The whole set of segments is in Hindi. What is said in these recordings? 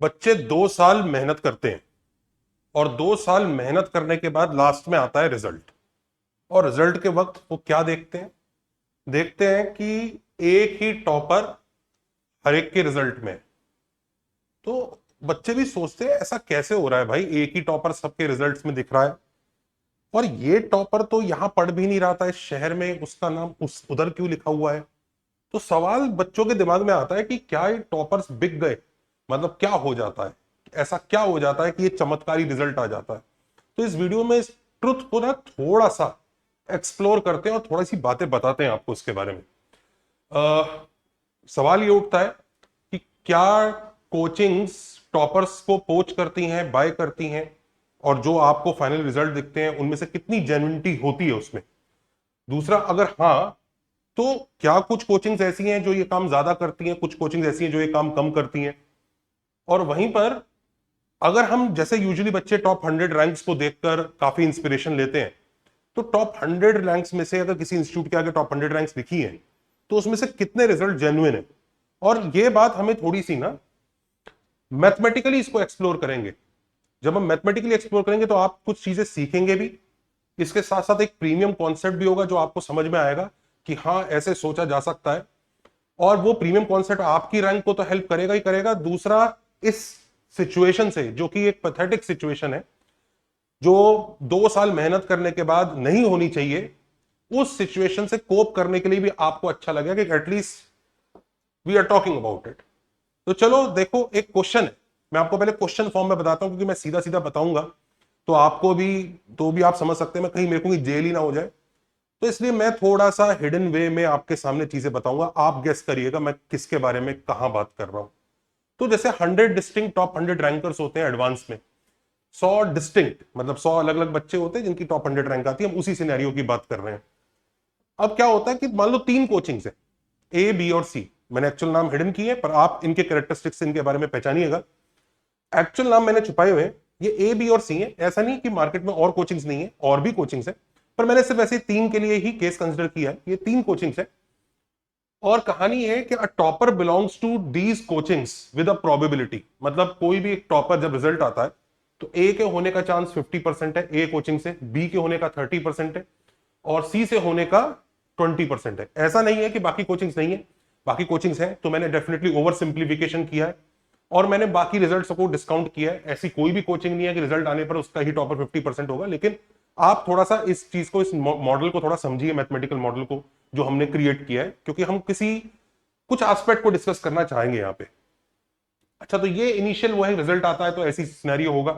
बच्चे 2 साल मेहनत करते हैं और 2 साल मेहनत करने के बाद लास्ट में आता है रिजल्ट। और रिजल्ट के वक्त वो क्या देखते हैं? देखते हैं कि एक ही टॉपर हर एक के रिजल्ट में है। तो बच्चे भी सोचते हैं ऐसा कैसे हो रहा है भाई, एक ही टॉपर सबके रिजल्ट्स में दिख रहा है और ये टॉपर तो यहां पढ़ भी नहीं रहा था इस शहर में, उसका नाम उस उधर क्यों लिखा हुआ है? तो सवाल बच्चों के दिमाग में आता है कि क्या ये टॉपर्स बिक गए? मतलब क्या हो जाता है, ऐसा क्या हो जाता है कि ये चमत्कारी रिजल्ट आ जाता है? तो इस वीडियो में इस ट्रुथ को ना थोड़ा सा एक्सप्लोर करते हैं और थोड़ी सी बातें बताते हैं आपको इसके बारे में। अ, सवाल ये उठता है कि क्या कोचिंग्स टॉपर्स को पोच करती हैं, बाय करती हैं, और जो आपको फाइनल रिजल्ट दिखते हैं उनमें से कितनी जेन्युइनिटी होती है उसमें? दूसरा, अगर हाँ, तो क्या कुछ कोचिंग्स ऐसी हैं जो ये काम ज्यादा करती हैं, कुछ कोचिंग्स ऐसी हैं जो ये काम कम करती हैं? और वहीं पर अगर हम जैसे यूजुअली बच्चे टॉप 100 रैंक्स को देखकर काफी इंस्पिरेशन लेते हैं, तो टॉप 100 रैंक्स में से अगर किसी इंस्टीट्यूट के आगे टॉप 100 रैंक्स लिखी हैं, तो उसमें से कितने रिजल्ट जेन्युइन है? और ये बात हमें थोड़ी सी ना मैथमेटिकली इसको एक्सप्लोर करेंगे। जब हम मैथमेटिकली एक्सप्लोर करेंगे तो आप कुछ चीजें सीखेंगे भी, इसके साथ साथ एक प्रीमियम कॉन्सेप्ट भी होगा जो आपको समझ में आएगा कि हाँ ऐसे सोचा जा सकता है। और वो प्रीमियम कॉन्सेप्ट आपकी रैंक को तो हेल्प करेगा ही करेगा। दूसरा, इस सिचुएशन से, जो कि एक पैथेटिक सिचुएशन है, जो 2 साल मेहनत करने के बाद नहीं होनी चाहिए, उस सिचुएशन से कोप करने के लिए भी आपको अच्छा लगेगा कि at least we are talking about it. तो चलो देखो, एक क्वेश्चन है, मैं आपको पहले क्वेश्चन फॉर्म में बताता हूं क्योंकि मैं सीधा सीधा बताऊंगा तो आपको भी, तो भी आप समझ सकते हैं, मैं कहीं मेरे को भी जेल ही ना हो जाए। तो इसलिए मैं थोड़ा सा हिडन वे में आपके सामने चीजें बताऊंगा, आप गेस करिएगा मैं किसके बारे में कहां बात कर रहा हूं। तो जैसे 100 डिस्टिंक्ट टॉप 100 रैंकर्स होते हैं एडवांस में, 100 डिस्टिंक्ट मतलब 100 अलग अलग बच्चे होते हैं जिनकी टॉप 100 रैंक आती है, हम उसी सिनेरियो की बात कर रहे हैं। अब क्या होता है कि मान लो 3 कोचिंग्स है, ए बी और सी। मैंने एक्चुअल नाम हिडन किए पर आप इनके कैरेक्टरिस्टिक्स इनके बारे में पहचानिएगा। एक्चुअल नाम मैंने छुपाए हुए हैं, ये ए बी और सी है। ऐसा नहीं कि मार्केट में और कोचिंग्स नहीं है, और भी कोचिंग्स है, पर मैंने सिर्फ ऐसे 3 के लिए ही केस कंसिडर किया है। ये 3 कोचिंग्स है और कहानी है कि a topper belongs to these coachings with a probability. मतलब कोई भी एक टॉपर जब रिजल्ट आता है तो ए के होने का चांस 50% है ए कोचिंग से, बी के होने का 30% है और सी से होने का 20% है। ऐसा नहीं है कि बाकी कोचिंग्स नहीं है, बाकी कोचिंग्स हैं, तो मैंने डेफिनेटली ओवर सिंप्लीफिकेशन किया है और मैंने बाकी रिजल्ट्स को डिस्काउंट किया है। ऐसी कोई भी कोचिंग नहीं है कि रिजल्ट आने पर उसका ही टॉपर 50% होगा। लेकिन आप थोड़ा सा इस चीज को, इस मॉडल को थोड़ा समझिए, मैथमेटिकल मॉडल को जो हमने क्रिएट किया है, क्योंकि हम किसी कुछ एस्पेक्ट को डिस्कस करना चाहेंगे यहाँ पे। अच्छा, तो ये इनिशियल वो है, रिजल्ट आता है तो ऐसी सिनेरियो होगा।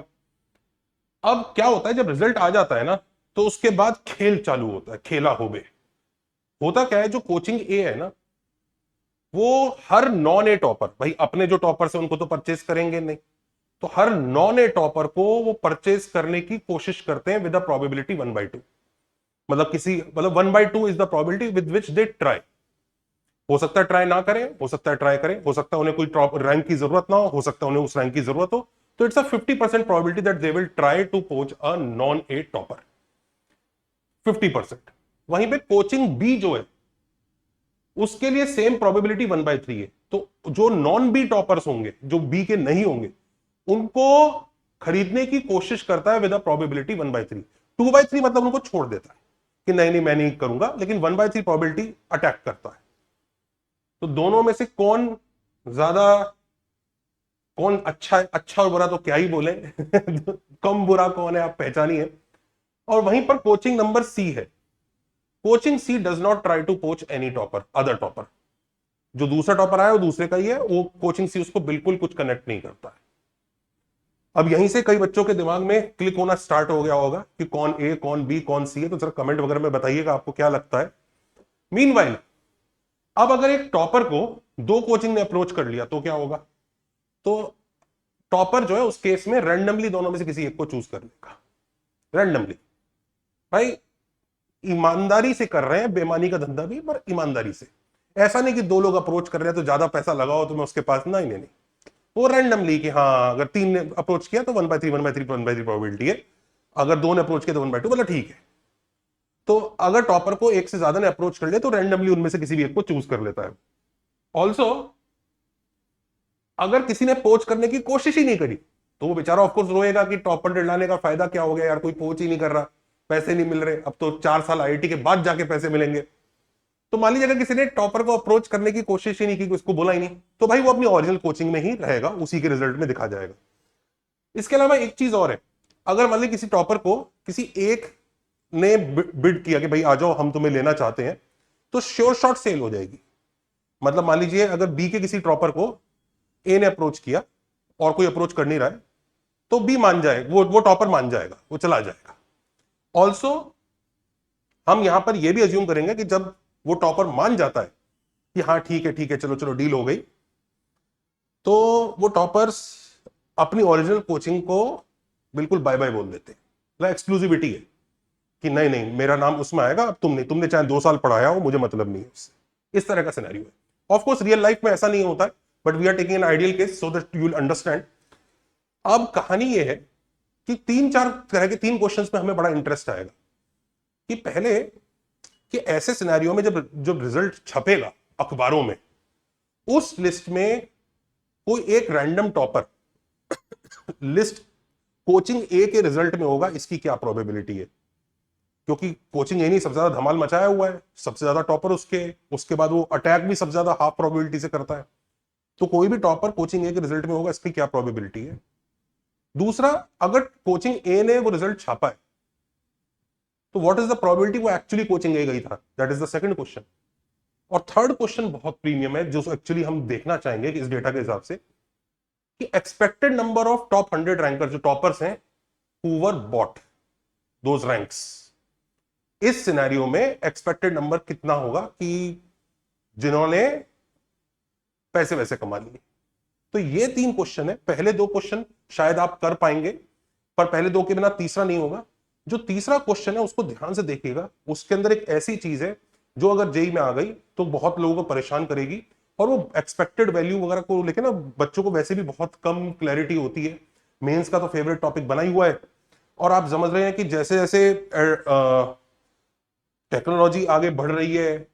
अब क्या होता है जब रिजल्ट आ जाता है ना, तो उसके बाद खेल चालू होता है, खेला होबे। होता क्या है, जो कोचिंग ए है ना, वो हर नॉन ए टॉपर, भाई अपने जो टॉपर्स है उनको तो परचेज करेंगे नहीं, तो हर नॉन ए टॉपर को वो परचेज करने की कोशिश करते हैं विद द प्रोबेबिलिटी 1/2। मतलब किसी, मतलब 1/2 is the probability with which they try. हो सकता है ट्राई ना करें, हो सकता है ट्राई करें, हो सकता है उन्हें कोई रैंक की जरूरत ना हो सकता है उन्हें उस रैंक की जरूरत हो। तो it's a 50% probability that they will try to poach a non A topper, 50%। वहीं पे कोचिंग बी जो है, उसके लिए सेम प्रोबेबिलिटी 1/3 है। तो जो नॉन बी टॉपर्स होंगे, जो बी के नहीं होंगे, उनको खरीदने की कोशिश करता है विद अ प्रोबेबिलिटी 1/3। 2/3 मतलब उनको छोड़ देता है कि नहीं नहीं मैं नहीं करूंगा, लेकिन 1/3 प्रोबेबिलिटी अटैक करता है। तो दोनों में से कौन ज्यादा, कौन अच्छा है? अच्छा और बुरा तो क्या ही बोले कम बुरा कौन है आप पहचानिए। और वहीं पर कोचिंग नंबर सी है। Coaching C does not try to poach any topper, other topper. जो दूसरा टॉपर आया वो दूसरे का ही है, वो कोचिंग सी उसको बिल्कुल कुछ कनेक्ट नहीं करता है। अब यहीं से कई बच्चों के दिमाग में क्लिक होना स्टार्ट हो गया होगा कि कौन ए कौन बी कौन सी है, तो जरा कमेंट वगैरह में बताइएगा आपको क्या लगता है। मीनवाइल, अब अगर एक टॉपर को दो कोचिंग ने अप्रोच कर लिया तो क्या होगा? तो टॉपर जो है उस केस में रैंडमली दोनों में से किसी एक को चूज कर लेगा, रैंडमली। भाई ईमानदारी से कर रहे हैं, बेमानी का धंधा भी, पर ईमानदारी से। ऐसा नहीं कि दो लोग अप्रोच कर रहे हैं तो ज्यादा पैसा लगाओ तो मैं उसके पास, नहीं नहीं नहीं। वो रैंडमली कि हाँ अगर 3 ने अप्रोच किया तो 1/3 1/3 1/3 प्रोबेबिलिटी है, अगर 2 ने अप्रोच किया तो 1/2, मतलब ठीक है। तो अगर टॉपर को एक से ज्यादा ने अप्रोच कर लिया तो रैंडमली उनमें से किसी भी एक को चूज कर लेता है। ऑल्सो अगर किसी ने पोच करने की कोशिश ही नहीं करी तो वो बेचारा ऑफकोर्स रोएगा कि टॉप 100 लाने का फायदा क्या हो गया यार, कोई पोच ही नहीं कर रहा, पैसे नहीं मिल रहे, अब तो 4 साल आईआईटी के बाद जाके पैसे मिलेंगे। तो मान लीजिए अगर किसी ने टॉपर को अप्रोच करने की कोशिश ही नहीं की, उसको बोला ही नहीं, तो भाई वो अपनी ओरिजिनल कोचिंग में ही रहेगा, उसी के रिजल्ट में दिखा जाएगा। इसके अलावा एक चीज और है, अगर मान लीजिए किसी टॉपर को किसी एक ने बिड किया कि भाई आ जाओ हम तुम्हें लेना चाहते हैं, तो श्योर शॉट सेल हो जाएगी। मतलब मान लीजिए अगर बी के किसी टॉपर को ए ने अप्रोच किया और कोई अप्रोच कर नहीं रहा है, तो बी मान जाए, वो टॉपर मान जाएगा, वो चला जाएगा। ऑल्सो हम यहां पर यह भी अज्यूम करेंगे कि जब वो टॉपर मान जाता है कि हाँ ठीक है ठीक है चलो चलो डील हो गई, तो वो टॉपर्स अपनी ओरिजिनल कोचिंग को बिल्कुल बाय बाय बोल देते हैं। एक्सक्लूसिविटी है कि नहीं नहीं मेरा नाम उसमें आएगा, अब तुम नहीं, तुमने चाहे 2 साल पढ़ाया हो, मुझे मतलब नहीं है उससे। इस तरह का सिनेरियो है। ऑफ कोर्स रियल लाइफ में ऐसा नहीं होता है, but we are taking an ideal case so that you will understand. अब कहानी ये है कि 3-4 तरह के 3 क्वेश्चंस में हमें बड़ा इंटरेस्ट आएगा कि पहले कि ऐसे सिनेरियो में जब रिजल्ट छपेगा अखबारों में, उस लिस्ट में कोई एक रैंडम टॉपर लिस्ट कोचिंग ए के रिजल्ट में होगा, इसकी क्या प्रोबेबिलिटी है? क्योंकि कोचिंग ए नहीं सबसे ज्यादा धमाल मचाया हुआ है, सबसे ज्यादा टॉपर उसके बाद वो अटैक भी सबसे ज्यादा हाफ प्रोबेबिलिटी से करता है, तो कोई भी टॉपर कोचिंग ए के रिजल्ट में होगा, इसकी क्या प्रोबेबिलिटी है? दूसरा, अगर कोचिंग ए ने वो रिजल्ट छापा है तो व्हाट इज द प्रोबेबिलिटी वो एक्चुअली कोचिंग ए गई था? That is the second question. और थर्ड क्वेश्चन बहुत प्रीमियम है, जो एक्चुअली हम देखना चाहेंगे इस डेटा के हिसाब से, कि expected number of top 100 ranker जो टॉपर्स हैं who were bought those ranks, इस सिनेरियो में एक्सपेक्टेड नंबर कितना होगा कि जिन्होंने पैसे वैसे कमा लिए? तो ये 3 क्वेश्चन है। पहले 2 क्वेश्चन शायद आप कर पाएंगे, पर पहले 2 के बिना तीसरा नहीं होगा। जो तीसरा क्वेश्चन है उसको ध्यान से देखिएगा, उसके अंदर एक ऐसी चीज है जो अगर जेई में आ गई तो बहुत लोगों को परेशान करेगी, और वो एक्सपेक्टेड वैल्यू वगैरह को लेके ना बच्चों को वैसे भी बहुत कम क्लैरिटी होती है। मेंस का तो फेवरेट टॉपिक बना ही हुआ है, और आप समझ रहे हैं कि जैसे जैसे टेक्नोलॉजी आगे बढ़ रही है,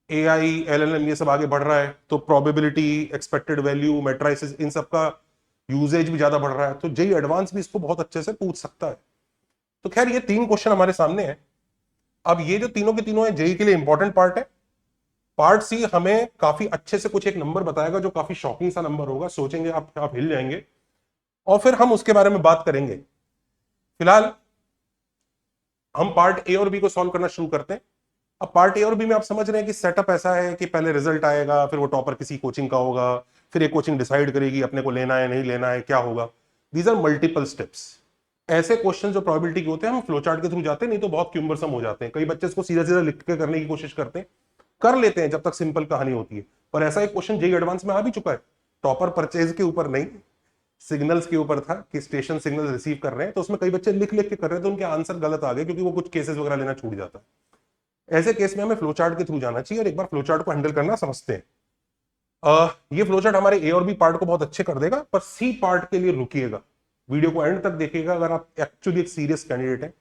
एआई एलएलएम ये सब आगे बढ़ रहा है, तो प्रोबेबिलिटी, एक्सपेक्टेड वैल्यू, मैट्रिसेस, इन सब का यूजेज भी ज्यादा बढ़ रहा है, तो जेई एडवांस भी इसको बहुत अच्छे से पूछ सकता है। तो खैर ये 3 क्वेश्चन हमारे सामने हैं। अब ये जो तीनों के तीनों है जेई के लिए इंपॉर्टेंट पार्ट है। पार्ट सी हमें काफी अच्छे से कुछ एक नंबर बताएगा जो काफी शॉकिंग सा नंबर होगा, सोचेंगे आप हिल जाएंगे, और फिर हम उसके बारे में बात करेंगे। फिलहाल हम पार्ट ए और बी को सॉल्व करना शुरू करते हैं। अब पार्ट ए और बी में आप समझ रहे हैं कि सेटअप ऐसा है कि पहले रिजल्ट आएगा, फिर वो टॉपर किसी कोचिंग का होगा, फिर एक कोचिंग डिसाइड करेगी अपने को लेना है नहीं लेना है, क्या होगा। These are multiple steps. ऐसे क्वेश्चन जो प्रोबेबिलिटी के होते हैं हम फ्लोचार्ट के थ्रू जाते हैं, नहीं तो बहुत क्यूम्बरसम हो जाते हैं। कई बच्चे इसको सीधा सीधा लिख के करने की कोशिश करते हैं, कर लेते हैं जब तक सिंपल कहानी होती है, पर ऐसा एक क्वेश्चन जेई एडवांस में आ भी चुका है। टॉपर परचेज के ऊपर नहीं, सिग्नल्स के ऊपर था कि स्टेशन सिग्नल रिसीव कर रहे हैं, तो उसमें कई बच्चे लिख लिख के कर रहे थे, तो उनके आंसर गलत आ गए क्योंकि वो कुछ केसेस वगैरह लेना छूट जाता है। ऐसे केस में हमें फ्लोचार्ट के थ्रू जाना चाहिए और एक बार फ्लोचार्ट को हैंडल करना समझते हैं। ये फ्लोचार्ट हमारे ए और बी पार्ट को बहुत अच्छे कर देगा, पर सी पार्ट के लिए रुकिएगा, वीडियो को एंड तक देखिएगा अगर आप एक्चुअली एक सीरियस कैंडिडेट हैं,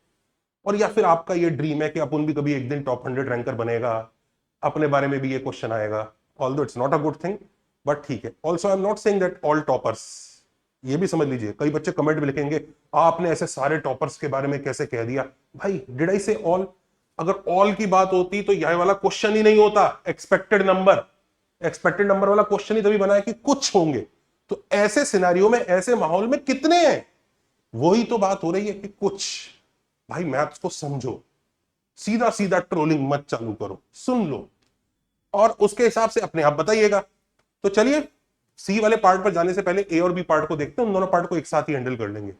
और या फिर आपका ये ड्रीम है कि अपन भी कभी एक दिन टॉप 100 रैंकर बनेगा, अपने बारे में भी ये क्वेश्चन आएगा। Although it's not a good thing, but ठीक है। Also I am not saying that all toppers, ये भी समझ लीजिए, कई बच्चे कमेंट में लिखेंगे आपने ऐसे सारे टॉपर्स के बारे में कैसे कह दिया। भाई डिड आई से ऑल? अगर ऑल की बात होती तो यह वाला क्वेश्चन ही नहीं होता। एक्सपेक्टेड नंबर वाला क्वेश्चन ही तभी बना है कि कुछ होंगे, तो ऐसे सिनेरियो में, ऐसे माहौल में कितने हैं, वही तो बात हो रही है कि कुछ। भाई मैथ्स को समझो, सीधा सीधा ट्रोलिंग मत चालू करो, सुन लो और उसके हिसाब से अपने आप बताइएगा। तो चलिए सी वाले पार्ट पर जाने से पहले ए और बी पार्ट को देखते हैं, उन दोनों पार्ट को एक साथ ही हैंडल कर लेंगे।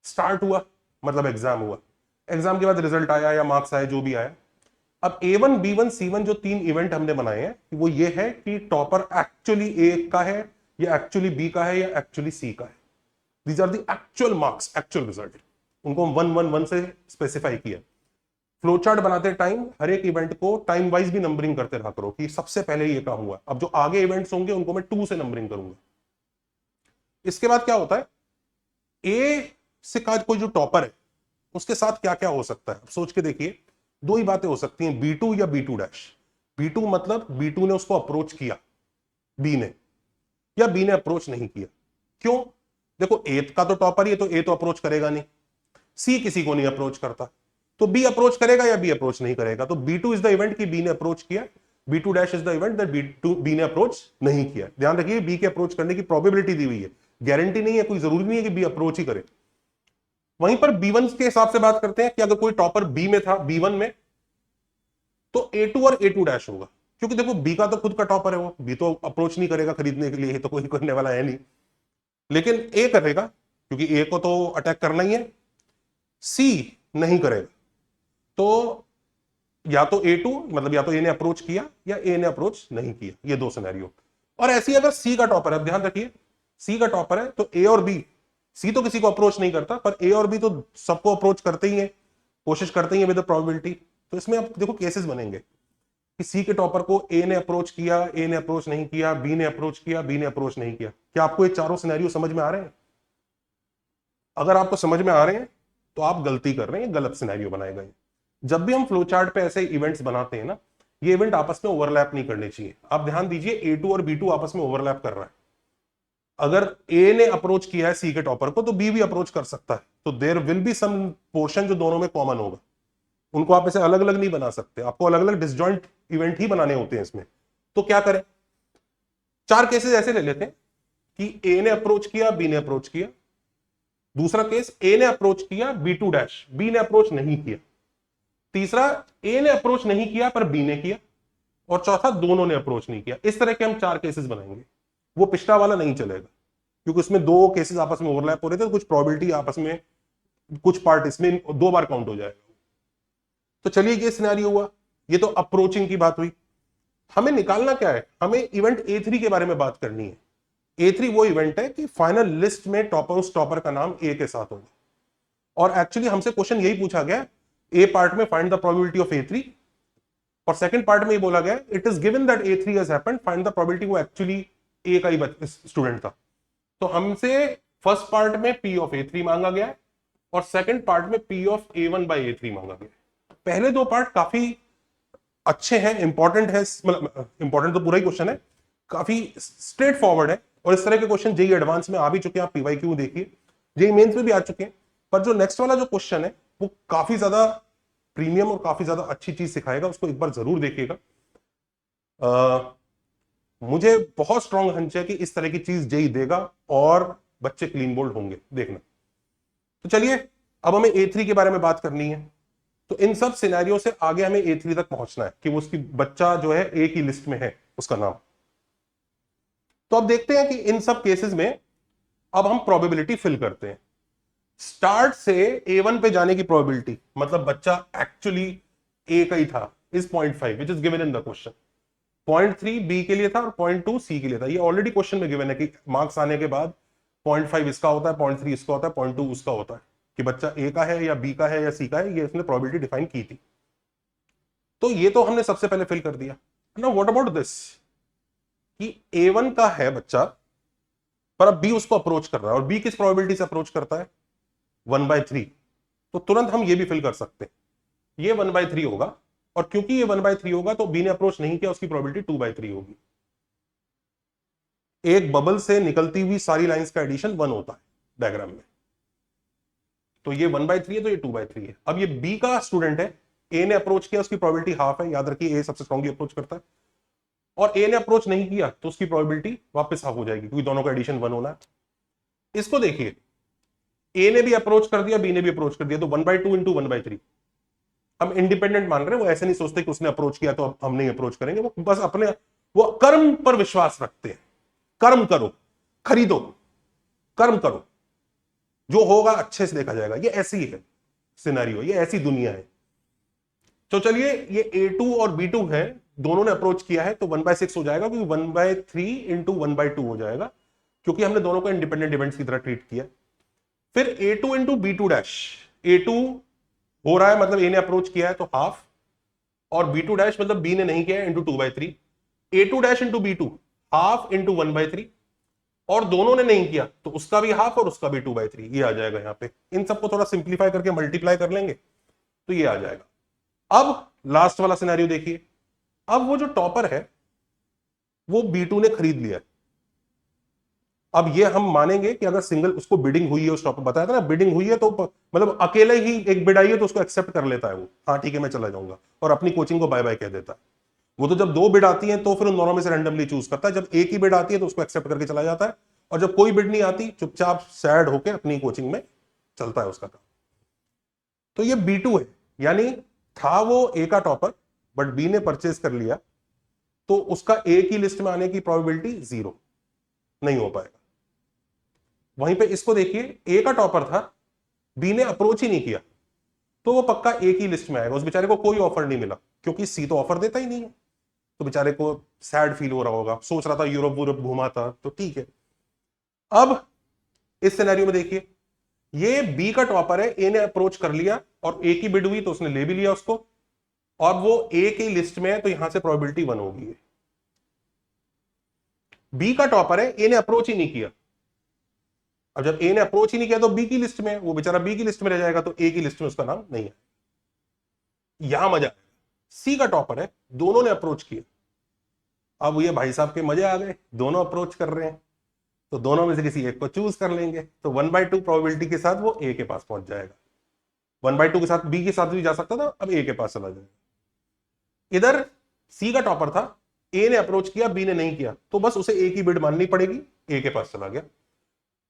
स्टार्ट हुआ मतलब एग्जाम हुआ, एग्जाम के बाद रिजल्ट आया या मार्क्स आया, जो भी आया। अब A1, B1, C1 जो 3 इवेंट हमने बनाए हैं, वो ये है कि टॉपर एक्चुअली ए का है या एक्चुअली बी का है या एक्चुअली सी का है। These are the actual marks, actual result. उनको हम 1-1-1 से स्पेसिफाई किया। फ्लोचार्ट बनाते टाइम हर एक इवेंट को टाइम वाइज भी नंबरिंग करते रहा करो कि सबसे पहले ये काम हुआ, अब जो आगे इवेंट्स होंगे उनको मैं 2 से नंबरिंग करूंगा। इसके बाद क्या होता है, ए से का कोई जो टॉपर है उसके साथ क्या क्या हो सकता है, अब सोच के देखिए। 2 ही बातें हो सकती हैं, B2 या B2 डैश। B2 मतलब B2 ने उसको अप्रोच किया बी ने, या बी ने अप्रोच नहीं किया। क्यों? देखो ए का तो टॉपर ही है, तो ए तो अप्रोच करेगा नहीं, सी किसी को नहीं अप्रोच करता, तो बी अप्रोच करेगा या बी अप्रोच नहीं करेगा। तो B2 इज द इवेंट कि बी ने अप्रोच किया, B2 dash is the event that B ने अप्रोच नहीं किया। ध्यान रखिए बी के अप्रोच करने की प्रोबेबिलिटी दी हुई है, गारंटी नहीं है, कोई जरूरी नहीं है कि बी अप्रोच ही करे। वहीं पर B1 के हिसाब से बात करते हैं कि अगर कोई टॉपर बी में था, B1 में, तो A2 और A2 डैश होगा, क्योंकि देखो बी का तो खुद का टॉपर है, वो बी तो अप्रोच नहीं करेगा खरीदने के लिए, तो कोई करने वाला है नहीं, लेकिन ए करेगा क्योंकि ए को तो अटैक करना ही है, सी नहीं करेगा। तो या तो A2 मतलब या तो ए ने अप्रोच किया या ए ने अप्रोच नहीं किया, ये दो सिनेरियो। और ऐसी अगर सी का टॉपर है, ध्यान रखिए सी का टॉपर है, तो ए और बी, सी तो किसी को अप्रोच नहीं करता, पर ए और बी तो सबको अप्रोच करते ही हैं, कोशिश करते ही हैं विद प्रोबेबिलिटी। तो इसमें अब देखो केसेस बनेंगे कि सी के टॉपर को ए ने अप्रोच किया, ए ने अप्रोच नहीं किया, बी ने अप्रोच किया, बी ने अप्रोच नहीं किया। क्या आपको ये चारों सिनेरियो समझ में आ रहे हैं? अगर आपको समझ में आ रहे हैं तो आप गलती कर रहे हैं, गलत सिनेरियो बनाए गए। जब भी हम फ्लो चार्ट पे ऐसे इवेंट्स बनाते हैं ना, ये इवेंट आपस में ओवरलैप नहीं करने चाहिए। आप ध्यान दीजिए A2 और B2 आपस में ओवरलैप कर रहा है। अगर ए ने अप्रोच किया है सी के टॉपर को, तो बी भी अप्रोच कर सकता है, तो there will be some portion जो दोनों में कॉमन होगा। उनको आप ऐसे अलग अलग नहीं बना सकते, आपको अलग अलग डिसजॉइंट इवेंट ही बनाने होते हैं इसमें। तो क्या करें, चार केसेस ऐसे ले लेते हैं कि ए ने अप्रोच किया, बी ने अप्रोच किया। दूसरा केस, ए ने अप्रोच किया B2 डैश, बी ने अप्रोच नहीं किया। तीसरा, ए ने अप्रोच नहीं किया पर बी ने किया। और चौथा, दोनों ने अप्रोच नहीं किया। इस तरह के हम चार केसेस बनाएंगे। वो पिछला वाला नहीं चलेगा, क्योंकि उसमें दो केसेस आपस में ओवरलैप हो रहे थे, तो कुछ प्रोबेबिलिटी आपस में, कुछ पार्ट इसमें दो बार काउंट हो जाएगा। तो चलिए ये सिनेरियो हुआ, ये तो अप्रोचिंग की बात हुई। हमें निकालना क्या है, हमें इवेंट A3 के बारे में बात करनी है। A3 वो इवेंट है कि फाइनल लिस्ट में टॉपर, उस टॉपर का नाम ए के साथ होगा। और एक्चुअली हमसे क्वेश्चन यही पूछा गया, ए पार्ट में find the probability of A3, और सेकंड पार्ट में ये बोला गया it is given that A3 has happened, find the probability वो एक्चुअली ए का ही स्टूडेंट था। तो हमसे फर्स्ट पार्ट में P ऑफ A3 मांगा गया है, और सेकंड पार्ट में P of A1 by A3 मांगा गया है। पहले दो पार्ट काफी अच्छे हैं, इंपॉर्टेंट है, मतलब इंपॉर्टेंट तो पूरा ही क्वेश्चन है, काफी स्ट्रेट फॉरवर्ड है, और इस तरह के क्वेश्चन जेई एडवांस में आ भी चुके हैं, आप PYQ देखिए, जेई मेंस में भी आ चुके हैं। पर जो नेक्स्ट वाला जो क्वेश्चन है वो काफी ज्यादा प्रीमियम और काफी ज्यादा अच्छी चीज सिखाएगा, उसको एक बार जरूर देखिएगा। मुझे बहुत स्ट्रॉन्ग हंच है कि इस तरह की चीज जेई देगा और बच्चे क्लीन बोल्ड होंगे, देखना। तो चलिए अब हमें A3 के बारे में बात करनी है। तो इन सब सिनेरियो से आगे हमें A3 तक पहुंचना है कि वो उसकी बच्चा जो है ए की लिस्ट में है, उसका नाम। तो अब देखते हैं कि इन सब केसेस में अब हम प्रोबेबिलिटी फिल करते हैं। स्टार्ट से A1 पे जाने की प्रोबेबिलिटी, मतलब बच्चा एक्चुअली ए का ही था, is 0.5 which is given in the question. 0.3 B के लिए था और 0.2 सी के लिए था। ये ऑलरेडी क्वेश्चन में गिवन है कि मार्क्स आने के बाद 0.5 इसका होता है, 0.3 इसका होता है, 0.2 उसका होता है, कि बच्चा ए का है या बी का है या सी का है, ये इसने प्रोबेबिलिटी डिफाइन की थी। तो ये तो हमने सबसे पहले फिल कर दिया ना। व्हाट अबाउट दिस, कि A1 का है बच्चा, पर अब बी उसको अप्रोच कर रहा है, और बी किस प्रोबेबिलिटी से अप्रोच करता है, 1/3। तो तुरंत हम ये भी फिल कर सकते हैं, ये 1/3 होगा, और क्योंकि ये 1/3 होगा तो बी ने अप्रोच नहीं किया, उसकी प्रोबेबिलिटी 2/3 होगी। एक बबल से निकलती हुई सारी लाइंस का एडिशन 1 होता है डायग्राम में। तो ये 1/3 है, तो ये 2/3 है। अब ये बी का स्टूडेंट है, ए ने अप्रोच किया, उसकी प्रोबेबिलिटी हाफ है, याद रखिए ए सबसे स्ट्रांगली अप्रोच करता है, और ए ने अप्रोच नहीं किया तो उसकी प्रोबेबिलिटी वापस हाफ हो जाएगी, क्योंकि दोनों का एडिशन 1 होना है। इसको देखिए, ए ने भी अप्रोच कर दिया, बी ने भी अप्रोच कर दिया, तो 1/2 इंटू 1/3। हम इंडिपेंडेंट मान रहे हैं, वो ऐसे नहीं सोचते कि उसने अप्रोच किया तो हम नहीं अप्रोच करेंगे, वो बस अपने, वो कर्म पर विश्वास रखते हैं। कर्म करो, खरीदो, कर्म करो, जो होगा अच्छे से देखा जाएगा। ये ऐसी है सिनेरियो, ये ऐसी दुनिया है। तो चलिए, ये A2 और B2 है, दोनों ने अप्रोच किया है, तो 1/6 हो जाएगा, क्योंकि 1/3 इंटू 1/2 हो जाएगा, क्योंकि हमने दोनों को इंडिपेंडेंट इवेंट्स की तरह ट्रीट किया। फिर A2 into B2 dash, A2 हो रहा है मतलब ए ने अप्रोच किया है तो हाफ, और B2 डैश मतलब बी ने नहीं किया है, into 2/3। A2 dash into B2 half into 1/3, और दोनों ने नहीं किया तो उसका भी हाफ और उसका भी 2/3, ये आ जाएगा। यहां पे इन सबको थोड़ा सिंप्लीफाई करके मल्टीप्लाई कर लेंगे तो ये आ जाएगा। अब लास्ट वाला सिनेरियो देखिए। अब वो जो टॉपर है वो B2 ने खरीद लिया, अब ये हम मानेंगे कि अगर सिंगल उसको बिडिंग हुई है, उस टॉपर बताया था ना बिडिंग हुई है, तो मतलब अकेले ही एक बिड आई है तो उसको एक्सेप्ट कर लेता है वो, हाँ ठीक है मैं चला जाऊंगा, और अपनी कोचिंग को बाय बाय कह देता है। वो तो जब दो बिड आती है तो फिर उन दोनों में से रैंडमली चूज करता है, जब एक ही बिड आती है तो उसको एक्सेप्ट करके चला जाता है, और जब कोई बिड नहीं आती चुपचाप सैड होकर अपनी कोचिंग में चलता है उसका काम। तो ये B2 है, यानी था वो ए का टॉपर बट बी ने परचेज कर लिया, तो उसका ए की लिस्ट में आने की प्रोबेबिलिटी 0, नहीं हो पाएगा। वहीं पे इसको देखिए, ए का टॉपर था, बी ने अप्रोच ही नहीं किया, तो वो पक्का ए की लिस्ट में आएगा। उस बेचारे को कोई ऑफर नहीं मिला, क्योंकि सी तो ऑफर देता ही नहीं है, तो बेचारे को सैड फील हो रहा होगा, सोच रहा था यूरोप यूरोप घूमा था, तो ठीक है। अब इस सिनेरियो में देखिए, ये बी का टॉपर है, ए ने अप्रोच कर लिया और ए की बिड हुई तो उसने ले भी लिया उसको, और वो ए की लिस्ट में है, तो यहां से प्रोबेबिलिटी 1 होगी। बी का टॉपर है, ए ने अप्रोच ही नहीं किया, अब जब ए ने अप्रोच ही नहीं किया तो बी की लिस्ट में, वो बेचारा बी की लिस्ट में रह जाएगा, तो ए की लिस्ट में उसका नाम नहीं है। यहां मजा आएगा, सी का टॉपर है, दोनों ने अप्रोच किया, अब ये भाई साहब के मजे आ गए, दोनों अप्रोच कर रहे हैं, तो दोनों में से किसी एक को चूज कर लेंगे, तो 1/2 प्रोबेबिलिटी के साथ वो ए के पास पहुंच जाएगा। 1/2 के साथ बी के साथ भी जा सकता था, अब ए के पास चला जाएगा। इधर सी का टॉपर था, ए ने अप्रोच किया, बी ने नहीं किया, तो बस उसे ए की बिड माननी पड़ेगी, ए के पास चला गया।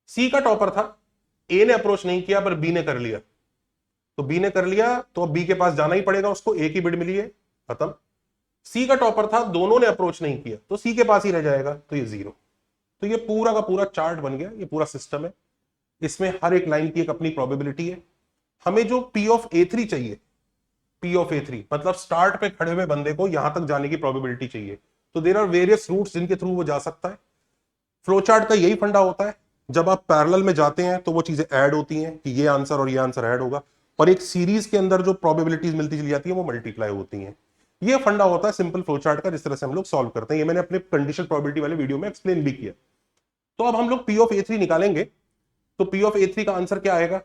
सी का टॉपर था, ए ने अप्रोच नहीं किया पर बी ने कर लिया, तो बी ने कर लिया तो अब बी के पास जाना ही पड़ेगा, उसको ए की बिड मिली है, खत्म। सी का टॉपर था, दोनों ने अप्रोच नहीं किया, तो सी के पास ही रह जाएगा, तो ये 0। तो ये पूरा का पूरा चार्ट बन गया, ये पूरा सिस्टम है, इसमें हर एक लाइन की एक अपनी प्रोबेबिलिटी है। हमें जो P ऑफ A3 चाहिए, P ऑफ A3 मतलब स्टार्ट पे खड़े हुए बंदे को यहां तक जाने की प्रोबेबिलिटी चाहिए, तो देयर आर वेरियस रूट्स जिनके थ्रू वो जा सकता है। फ्लो चार्ट का यही फंडा होता है, जब आप पैरेलल में जाते हैं तो वो चीजें ऐड होती हैं कि ये आंसर और ये आंसर ऐड होगा, और एक सीरीज के अंदर जो प्रोबेबिलिटीज मिलती चली जाती है वो मल्टीप्लाई होती हैं। ये फंडा होता है सिंपल फ्लो चार्ट का, जिस तरह से हम लोग सॉल्व करते हैं, ये मैंने अपने कंडीशन प्रोबेबिलिटी वाले वीडियो में एक्सप्लेन भी किया। तो अब हम लोग P ऑफ A3 निकालेंगे, तो P ऑफ A3 का आंसर क्या आएगा?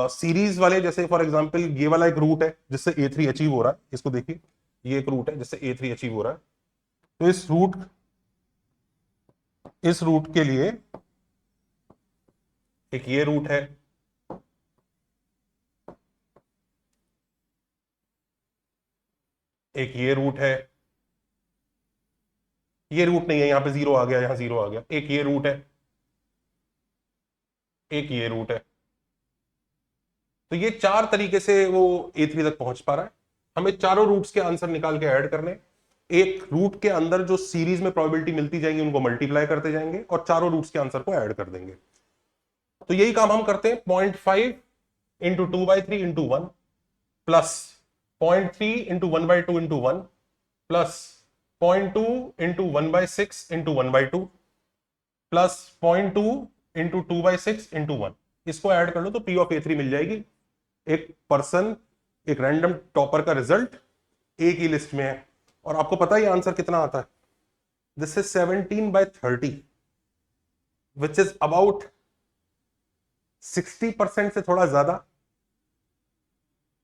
सीरीज वाले, जैसे फॉर एग्जांपल ये वाला एक रूट है जिससे A3 अचीव हो रहा है, इसको देखिए, ये एक रूट है जिससे A3 अचीव हो रहा है, तो इस रूट के लिए एक ये रूट है, एक ये रूट है, ये रूट नहीं है, यहां पे 0 आ गया, यहां 0 आ गया, एक ये रूट है, एक ये रूट है, तो ये 4 तरीके से वो A3 तक पहुंच पा रहा है। हमें चारों रूट्स के आंसर निकाल के ऐड करने, एक रूट के अंदर जो सीरीज में प्रोबेबिलिटी मिलती जाएंगी उनको मल्टीप्लाई करते जाएंगे और चारों रूट्स के आंसर को ऐड कर देंगे। तो यही काम हम करते हैं, 0.5 into 2/3 into 1 plus 0.3 into 1/2 into 1 plus 0.2 into 1/6 into 1/2 plus 0.2 into 2/6 into 1, इसको ऐड कर लो तो P ऑफ A3 मिल जाएगी। एक पर्सन, एक रैंडम टॉपर का रिजल्ट ए की लिस्ट में है, और आपको पता है आंसर कितना आता है? This is 17/30 which is about 60% से थोड़ा ज्यादा,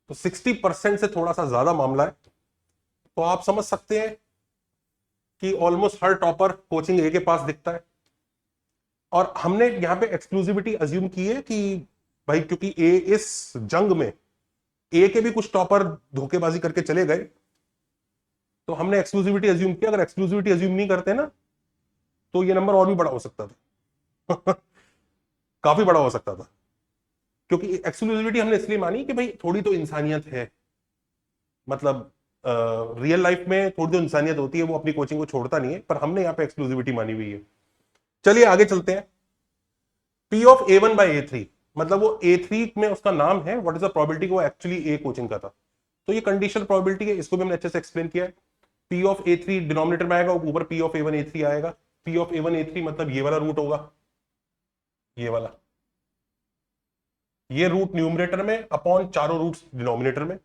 तो 60% से थोड़ा सा ज्यादा मामला है। तो आप समझ सकते हैं कि ऑलमोस्ट हर टॉपर कोचिंग ए के पास दिखता है, और हमने यहां पे एक्सक्लूसिविटी अज्यूम की है कि भाई क्योंकि ए इस जंग में ए के भी कुछ टॉपर धोखेबाजी करके चले गए, तो हमने एक्सक्लूसिविटी अज्यूम किया। अगर एक्सक्लूसिविटी अज्यूम नहीं करते ना तो ये नंबर और भी बड़ा हो सकता था काफी बड़ा हो सकता था, क्योंकि एक्सक्लूसिविटी हमने इसलिए मानी कि भाई थोड़ी तो इंसानियत है, मतलब रियल लाइफ में थोड़ी तो इंसानियत होती है, वो अपनी कोचिंग को छोड़ता नहीं है, पर हमने यहाँ पे एक्सक्लूसिविटी मानी हुई है। चलिए आगे चलते हैं। P of A1 by A3 मतलब वो A3 में उसका नाम है, व्हाट इज द प्रोबेबिलिटी वो एक्चुअली ए कोचिंग का था, तो ये कंडीशनल प्रोबेबिलिटी है, इसको भी हमने अच्छे से एक्सप्लेन किया है। P ऑफ A3 डिनोमिनेटर में आएगा, ऊपर P ऑफ A1 A3 आएगा। P ऑफ A1 A3 मतलब ये वाला रूट होगा, ये वाला, ये रूट न्यूमरेटर में अपॉन चारों रूट्स डिनोमिनेटर में।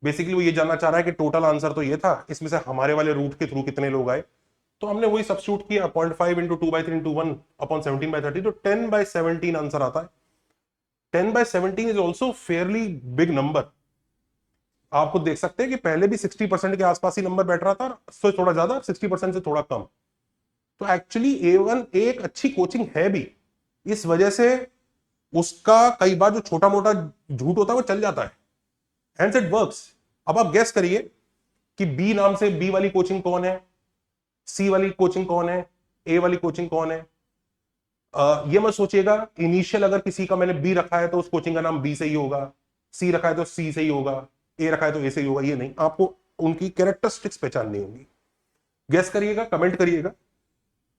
बेसिकली वो ये जानना चाह रहा है कि टोटल आंसर तो ये था, इसमें से हमारे वाले रूट के थ्रू कितने लोग आए, तो हमने वही सब्स्टिट्यूट किया, 0.5 इंटू 2/3 इंटू 1 अपॉन 17/30, तो 10/17 आंसर आता है। 10/17 is also Fairlie big number. आप खुद देख सकते हैं कि पहले भी 60% के आसपास ही नंबर बैठ रहा था, तो थोड़ा ज्यादा, 60% से थोड़ा कम, तो एक्चुअली A1 एक अच्छी कोचिंग है भी, इस वजह से उसका कई बार जो छोटा मोटा झूठ होता है वो चल जाता है, हैंड्स इट वर्क्स। अब आप गेस करिए कि बी नाम से बी वाली कोचिंग कौन है, सी वाली कोचिंग कौन है, ए वाली कोचिंग कौन है। ये मत सोचिएगा इनिशियल अगर किसी का मैंने बी रखा है तो उस कोचिंग का नाम बी से ही होगा, सी रखा है तो सी से ही होगा, ए रखा है तो ए से ही होगा, ये नहीं, आपको उनकी कैरेक्टरिस्टिक्स पहचाननी होगी। गेस करिएगा, कमेंट करिएगा।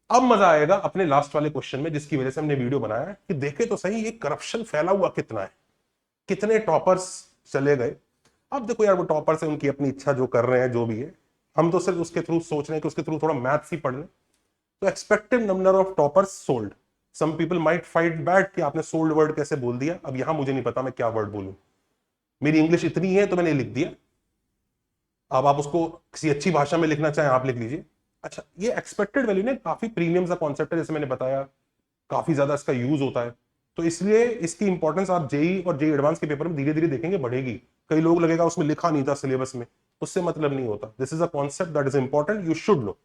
अब मजा आएगा अपने लास्ट वाले क्वेश्चन में, जिसकी वजह से हमने वीडियो बनाया है कि देखे तो सही ये करप्शन फैला हुआ कितना है, कितने टॉपर्स चले गए। अब देखो यार वो टॉपर्स है, उनकी अपनी इच्छा, जो कर रहे हैं जो भी है, हम तो सिर्फ उसके थ्रू सोच रहे हैं कि उसके थ्रू थोड़ा मैथ्स ही पढ़ लें। तो expected number of toppers sold, some people might fight bad कि आपने सोल्ड वर्ड कैसे बोल दिया। अब यहां मुझे नहीं पता मैं क्या वर्ड बोलूं, मेरी इंग्लिश इतनी है तो मैंने लिख दिया। अब आप उसको किसी अच्छी भाषा में लिखना चाहें आप लिख लीजिए। अच्छा, ये एक्सपेक्टेड वैल्यू ने काफी प्रीमियम सा कॉन्सेप्ट है, जैसे मैंने बताया काफी ज्यादा इसका यूज होता है, तो इसलिए इसकी इंपॉर्टेंस आप जेई और जेई एडवांस के पेपर में धीरे धीरे देखेंगे बढ़ेगी। कई लोग लगेगा उसमें लिखा नहीं था सिलेबस में, उससे मतलब नहीं होता। This is a concept that is important, you should know.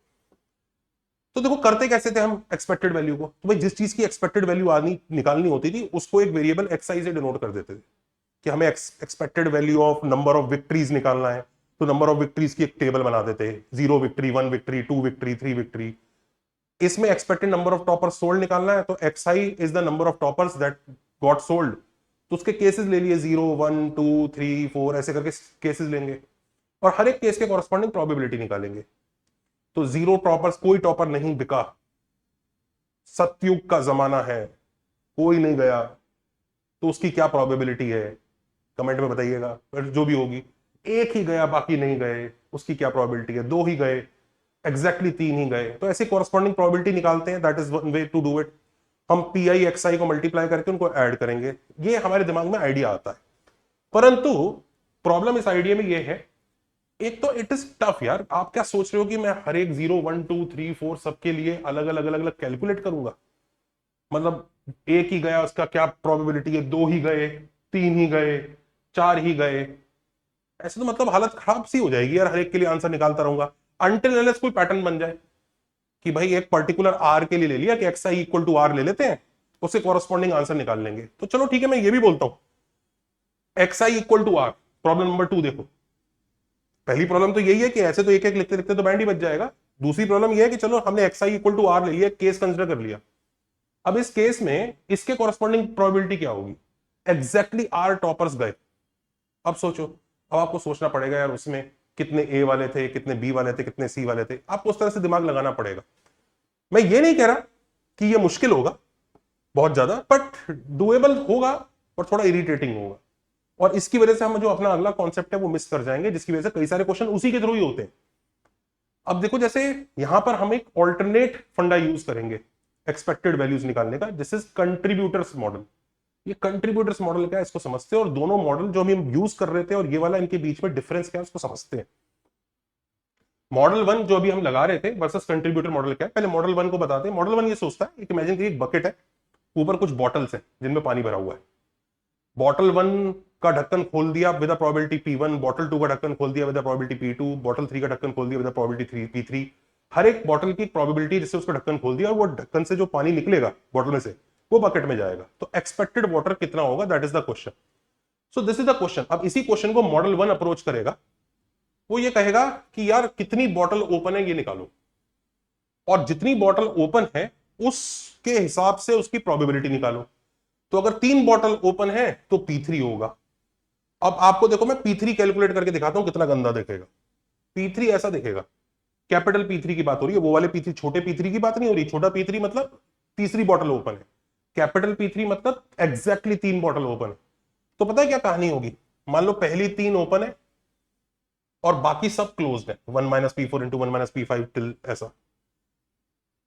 तो देखो करते कैसे थे हम एक्सपेक्टेड वैल्यू को, तो भाई जिस चीज की एक्सपेक्टेड वैल्यू आनी निकालनी होती थी उसको एक वेरिएबल एक्सआई से डिनोट कर देते थे कि हमें expected value of number of victories निकालना है, तो नंबर ऑफ विक्ट्रीज की एक टेबल बना देते हैं, 0 विक्ट्री, 1 विक्ट्री, 2 विक्ट्री, 3 विक्ट्री। इसमें expected number of toppers sold निकालना है, तो XI is the number of toppers that got sold. तो उसके केसेस ले लिए 0, 1, 2, 3, 4 ऐसे करके केसेस लेंगे और हर एक केस के कॉरस्पॉन्डिंग प्रोबेबिलिटी निकालेंगे। तो 0 टॉपर्स, कोई टॉपर नहीं बिका, सतयुग का जमाना है, कोई नहीं गया, तो उसकी क्या प्रोबेबिलिटी है कमेंट में बताइएगा। जो भी होगी, एक ही गया बाकी नहीं गए, उसकी क्या प्रोबेबिलिटी है, 2 ही गए, एग्जैक्टली 3 ही गए, तो ऐसे कॉरस्पॉन्डिंग प्रोबेबिलिटी निकालते हैं। That is one way to do it. हम पी आई एक्स आई को मल्टीप्लाई करके उनको ऐड करेंगे, ये हमारे दिमाग में आइडिया आता है। परंतु प्रॉब्लम इस आइडिया में ये है, एक तो इट इज टफ यार। आप क्या सोच रहे हो कि मैं हर एक 0, 1, 2, 3, 4 सबके लिए अलग अलग अलग अलग कैलकुलेट करूंगा? मतलब एक ही गया उसका क्या प्रोबेबिलिटी है, 2 ही गए, 3 ही गए, 4 ही गए, ऐसे तो मतलब हालत खराब सी हो जाएगी यार, हर एक के लिए आंसर निकालता रहूंगा। अनटिल अनलेस कोई पैटर्न बन जाए कि भाई एक पर्टिकुलर आर के लिए ले लिया कि X I equal to R ले लेते हैं, उससे कॉरस्पॉन्डिंग आंसर निकाल लेंगे। तो चलो ठीक है, मैं ये भी बोलता हूं X I equal to R. Problem number 2 देखो, पहली प्रॉब्लम तो यही है कि ऐसे तो एक एक लिखते लिखते तो बैंड ही बच जाएगा। दूसरी प्रॉब्लम यह है कि चलो हमने X I equal to R ले लिया, केस कंसिडर कर लिया। अब इस केस में इसके कॉरस्पॉन्डिंग प्रोबेबिलिटी क्या होगी? एग्जैक्टली आर टॉपर्स गए। अब सोचो, अब आपको सोचना पड़ेगा यार उसमें कितने ए वाले थे, कितने बी वाले थे, कितने सी वाले थे, आपको उस तरह से दिमाग लगाना पड़ेगा। मैं ये नहीं कह रहा कि ये मुश्किल होगा बहुत ज्यादा, बट डुएबल होगा और थोड़ा इरिटेटिंग होगा। और इसकी वजह से हम जो अपना अगला कॉन्सेप्ट है वो मिस कर जाएंगे, जिसकी वजह से कई सारे क्वेश्चन उसी के थ्रू ही होते हैं। अब देखो, जैसे यहां पर हम एक ऑल्टरनेट फंडा यूज करेंगे एक्सपेक्टेड वैल्यूज निकालने का, दिस इज कंट्रीब्यूटर्स मॉडल। ये कंट्रीब्यूटर्स मॉडल क्या है इसको समझते हैं, और दोनों मॉडल जो हम यूज कर रहे थे और ये वाला, इनके बीच में डिफरेंस क्या है उसको समझते हैं। मॉडल 1 जो अभी हम लगा रहे थे वर्सेस कंट्रीब्यूटर मॉडल क्या है, पहले मॉडल 1 को बताते हैं। मॉडल 1 ये सोचता है, एक इमेजिन करिए एक बकेट है, ऊपर कुछ बॉटल्स हैं जिनमें पानी भरा हुआ है। बॉटल 1 का ढक्कन खोल दिया विद प्रोबेबिलिटी P1, बॉटल 2 का ढक्कन खोल दिया विद प्रोबेबिलिटी P2, बॉटल 3 का ढक्कन खोल दिया विद प्रोबेबिलिटी P3। हर एक बॉटल की प्रोबेबिलिटी, जिससे उसका ढक्कन खोल दिया और वो ढक्कन से जो पानी निकलेगा बॉटल में से वो बकेट में जाएगा। तो एक्सपेक्टेड वाटर कितना होगा, that is the question. So this is the question. अब इसी क्वेश्चन को मॉडल 1 अप्रोच करेगा, वो ये कहेगा कि यार कितनी बॉटल ओपन है ये निकालो, और जितनी बॉटल ओपन है उसके हिसाब से उसकी प्रोबेबिलिटी निकालो। तो अगर 3 बॉटल ओपन है तो P3 होगा। अब आपको देखो, मैं P3 कैलकुलेट करके दिखाता हूं कितना गंदा दिखेगा। P3 ऐसा दिखेगा, कैपिटल P3 की बात हो रही है, वो वाले P3 छोटे P3 की बात नहीं हो रही। छोटा P3 मतलब तीसरी बॉटल ओपन है, कैपिटल P3 मतलब एग्जैक्टली 3 बॉटल ओपन है। तो पता है क्या कहानी होगी? मान लो पहली 3 ओपन है और बाकी सब क्लोज्ड है, 1 minus P4 into 1 minus P5 till ऐसा।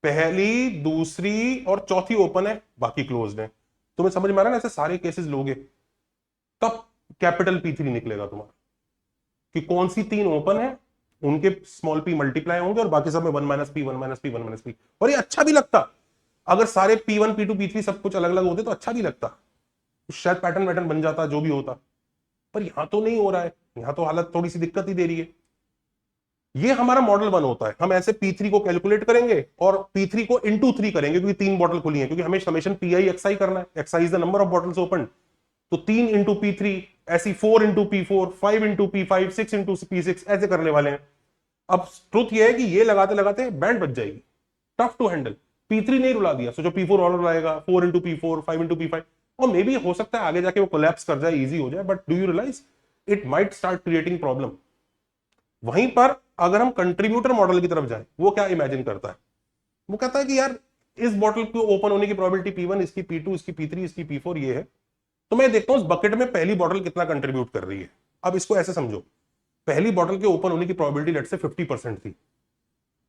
पहली, दूसरी और चौथी ओपन है, बाकी क्लोज्ड है। तुम्हें समझ में आ रहा है ना? ऐसे सारे केसेस लोगे तब कैपिटल P3 निकलेगा तुम्हारा, कि कौन सी 3 ओपन है, उनके स्मॉल p मल्टीप्लाई होंगे और बाकी सब में 1 minus P, 1 minus P, 1 minus P। और ये अच्छा भी लगता, अगर सारे P1, P2, P3 सब कुछ अलग अलग होते तो अच्छा भी लगता, शायद पैटर्न वैटर्न बन जाता, जो भी होता। पर यहां तो नहीं हो रहा है, यहां तो हालत थोड़ी सी दिक्कत ही दे रही है। ये हमारा मॉडल 1 होता है। हम ऐसे P3 को कैलकुलेट करेंगे और P3 को इंटू 3 करेंगे, क्योंकि 3 बॉटल खुली है, क्योंकि हमें समेशन PI XI करना है। XI is the number of bottles open. तो 3 इंटू P3, ऐसी 4 into P4, 5 into P5, 6 into P6, ऐसे करने वाले हैं। अब ट्रुथ ये है कि ये लगाते लगाते बैंड बच जाएगी, टफ टू हैंडल। P3 नहीं रुला दिया, सोचो P4 और रुलाएगा, 4 इंटू P4, 5 इंटू P5, और मे बी हो सकता है आगे जाके वो कोलैप्स कर जाए, इजी हो जाए, but do you realize it might start creating problem. वहीं पर अगर हम कंट्रीब्यूटर मॉडल की तरफ जाए, वो क्या इमेजिन करता है? वो कहता है कि यार इस बॉटल को ओपन होने की प्रोबेबिलिटी P1, इसकी P2, इसकी P3, इसकी P4 ये है, तो मैं देखता हूं उस बकेट में पहली बॉटल कितना कंट्रीब्यूट कर रही है। अब इसको ऐसे समझो, पहली बॉटल के ओपन होने की प्रोबेबिलिटी लेट से 50% थी,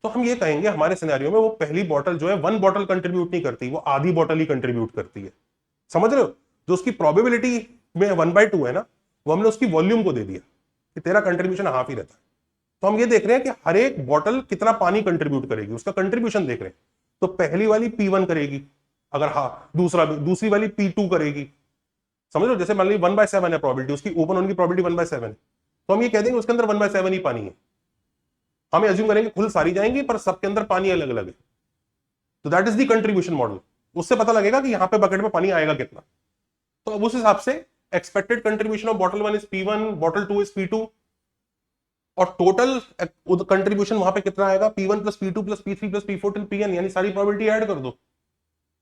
तो हम ये कहेंगे हमारे सिनेरियो में वो पहली बॉटल जो है 1 बॉटल कंट्रीब्यूट नहीं करती, वो आधी बॉटल ही कंट्रीब्यूट करती है। समझ रहे हो? जो उसकी प्रोबेबिलिटी में 1/2 है ना, वो हमने उसकी वॉल्यूम को दे दिया कि तेरा कंट्रीब्यूशन हाफ ही रहता है। तो हम ये देख रहे हैं कि हर एक बॉटल कितना पानी कंट्रीब्यूट करेगी, उसका कंट्रीब्यूशन देख रहे हैं। तो पहली वाली P1 करेगी, अगर हाँ, दूसरी वाली P2 करेगी। समझ लो, जैसे मान ली 1/7 है प्रोबेबिलिटी, उसकी ओपन होने की प्रोबेबिलिटी 1/7 है, तो हम ये कह देंगे उसके अंदर 1/7 ही पानी है। हम अज्यूम करेंगे खुल सारी जाएंगी, पर सबके अंदर पानी अलग अलग है। तो that is the contribution model. उससे पता लगेगा कि यहां पे बकेट में पानी आएगा कितना। तो अब उस हिसाब से expected contribution of bottle 1 is P1, bottle 2 is P2, और टोटल कंट्रीब्यूशन वहां पे कितना आएगा, P1 plus P2 plus P3 plus P4 till Pn, यानी सारी प्रोबेबिलिटी ऐड कर दो,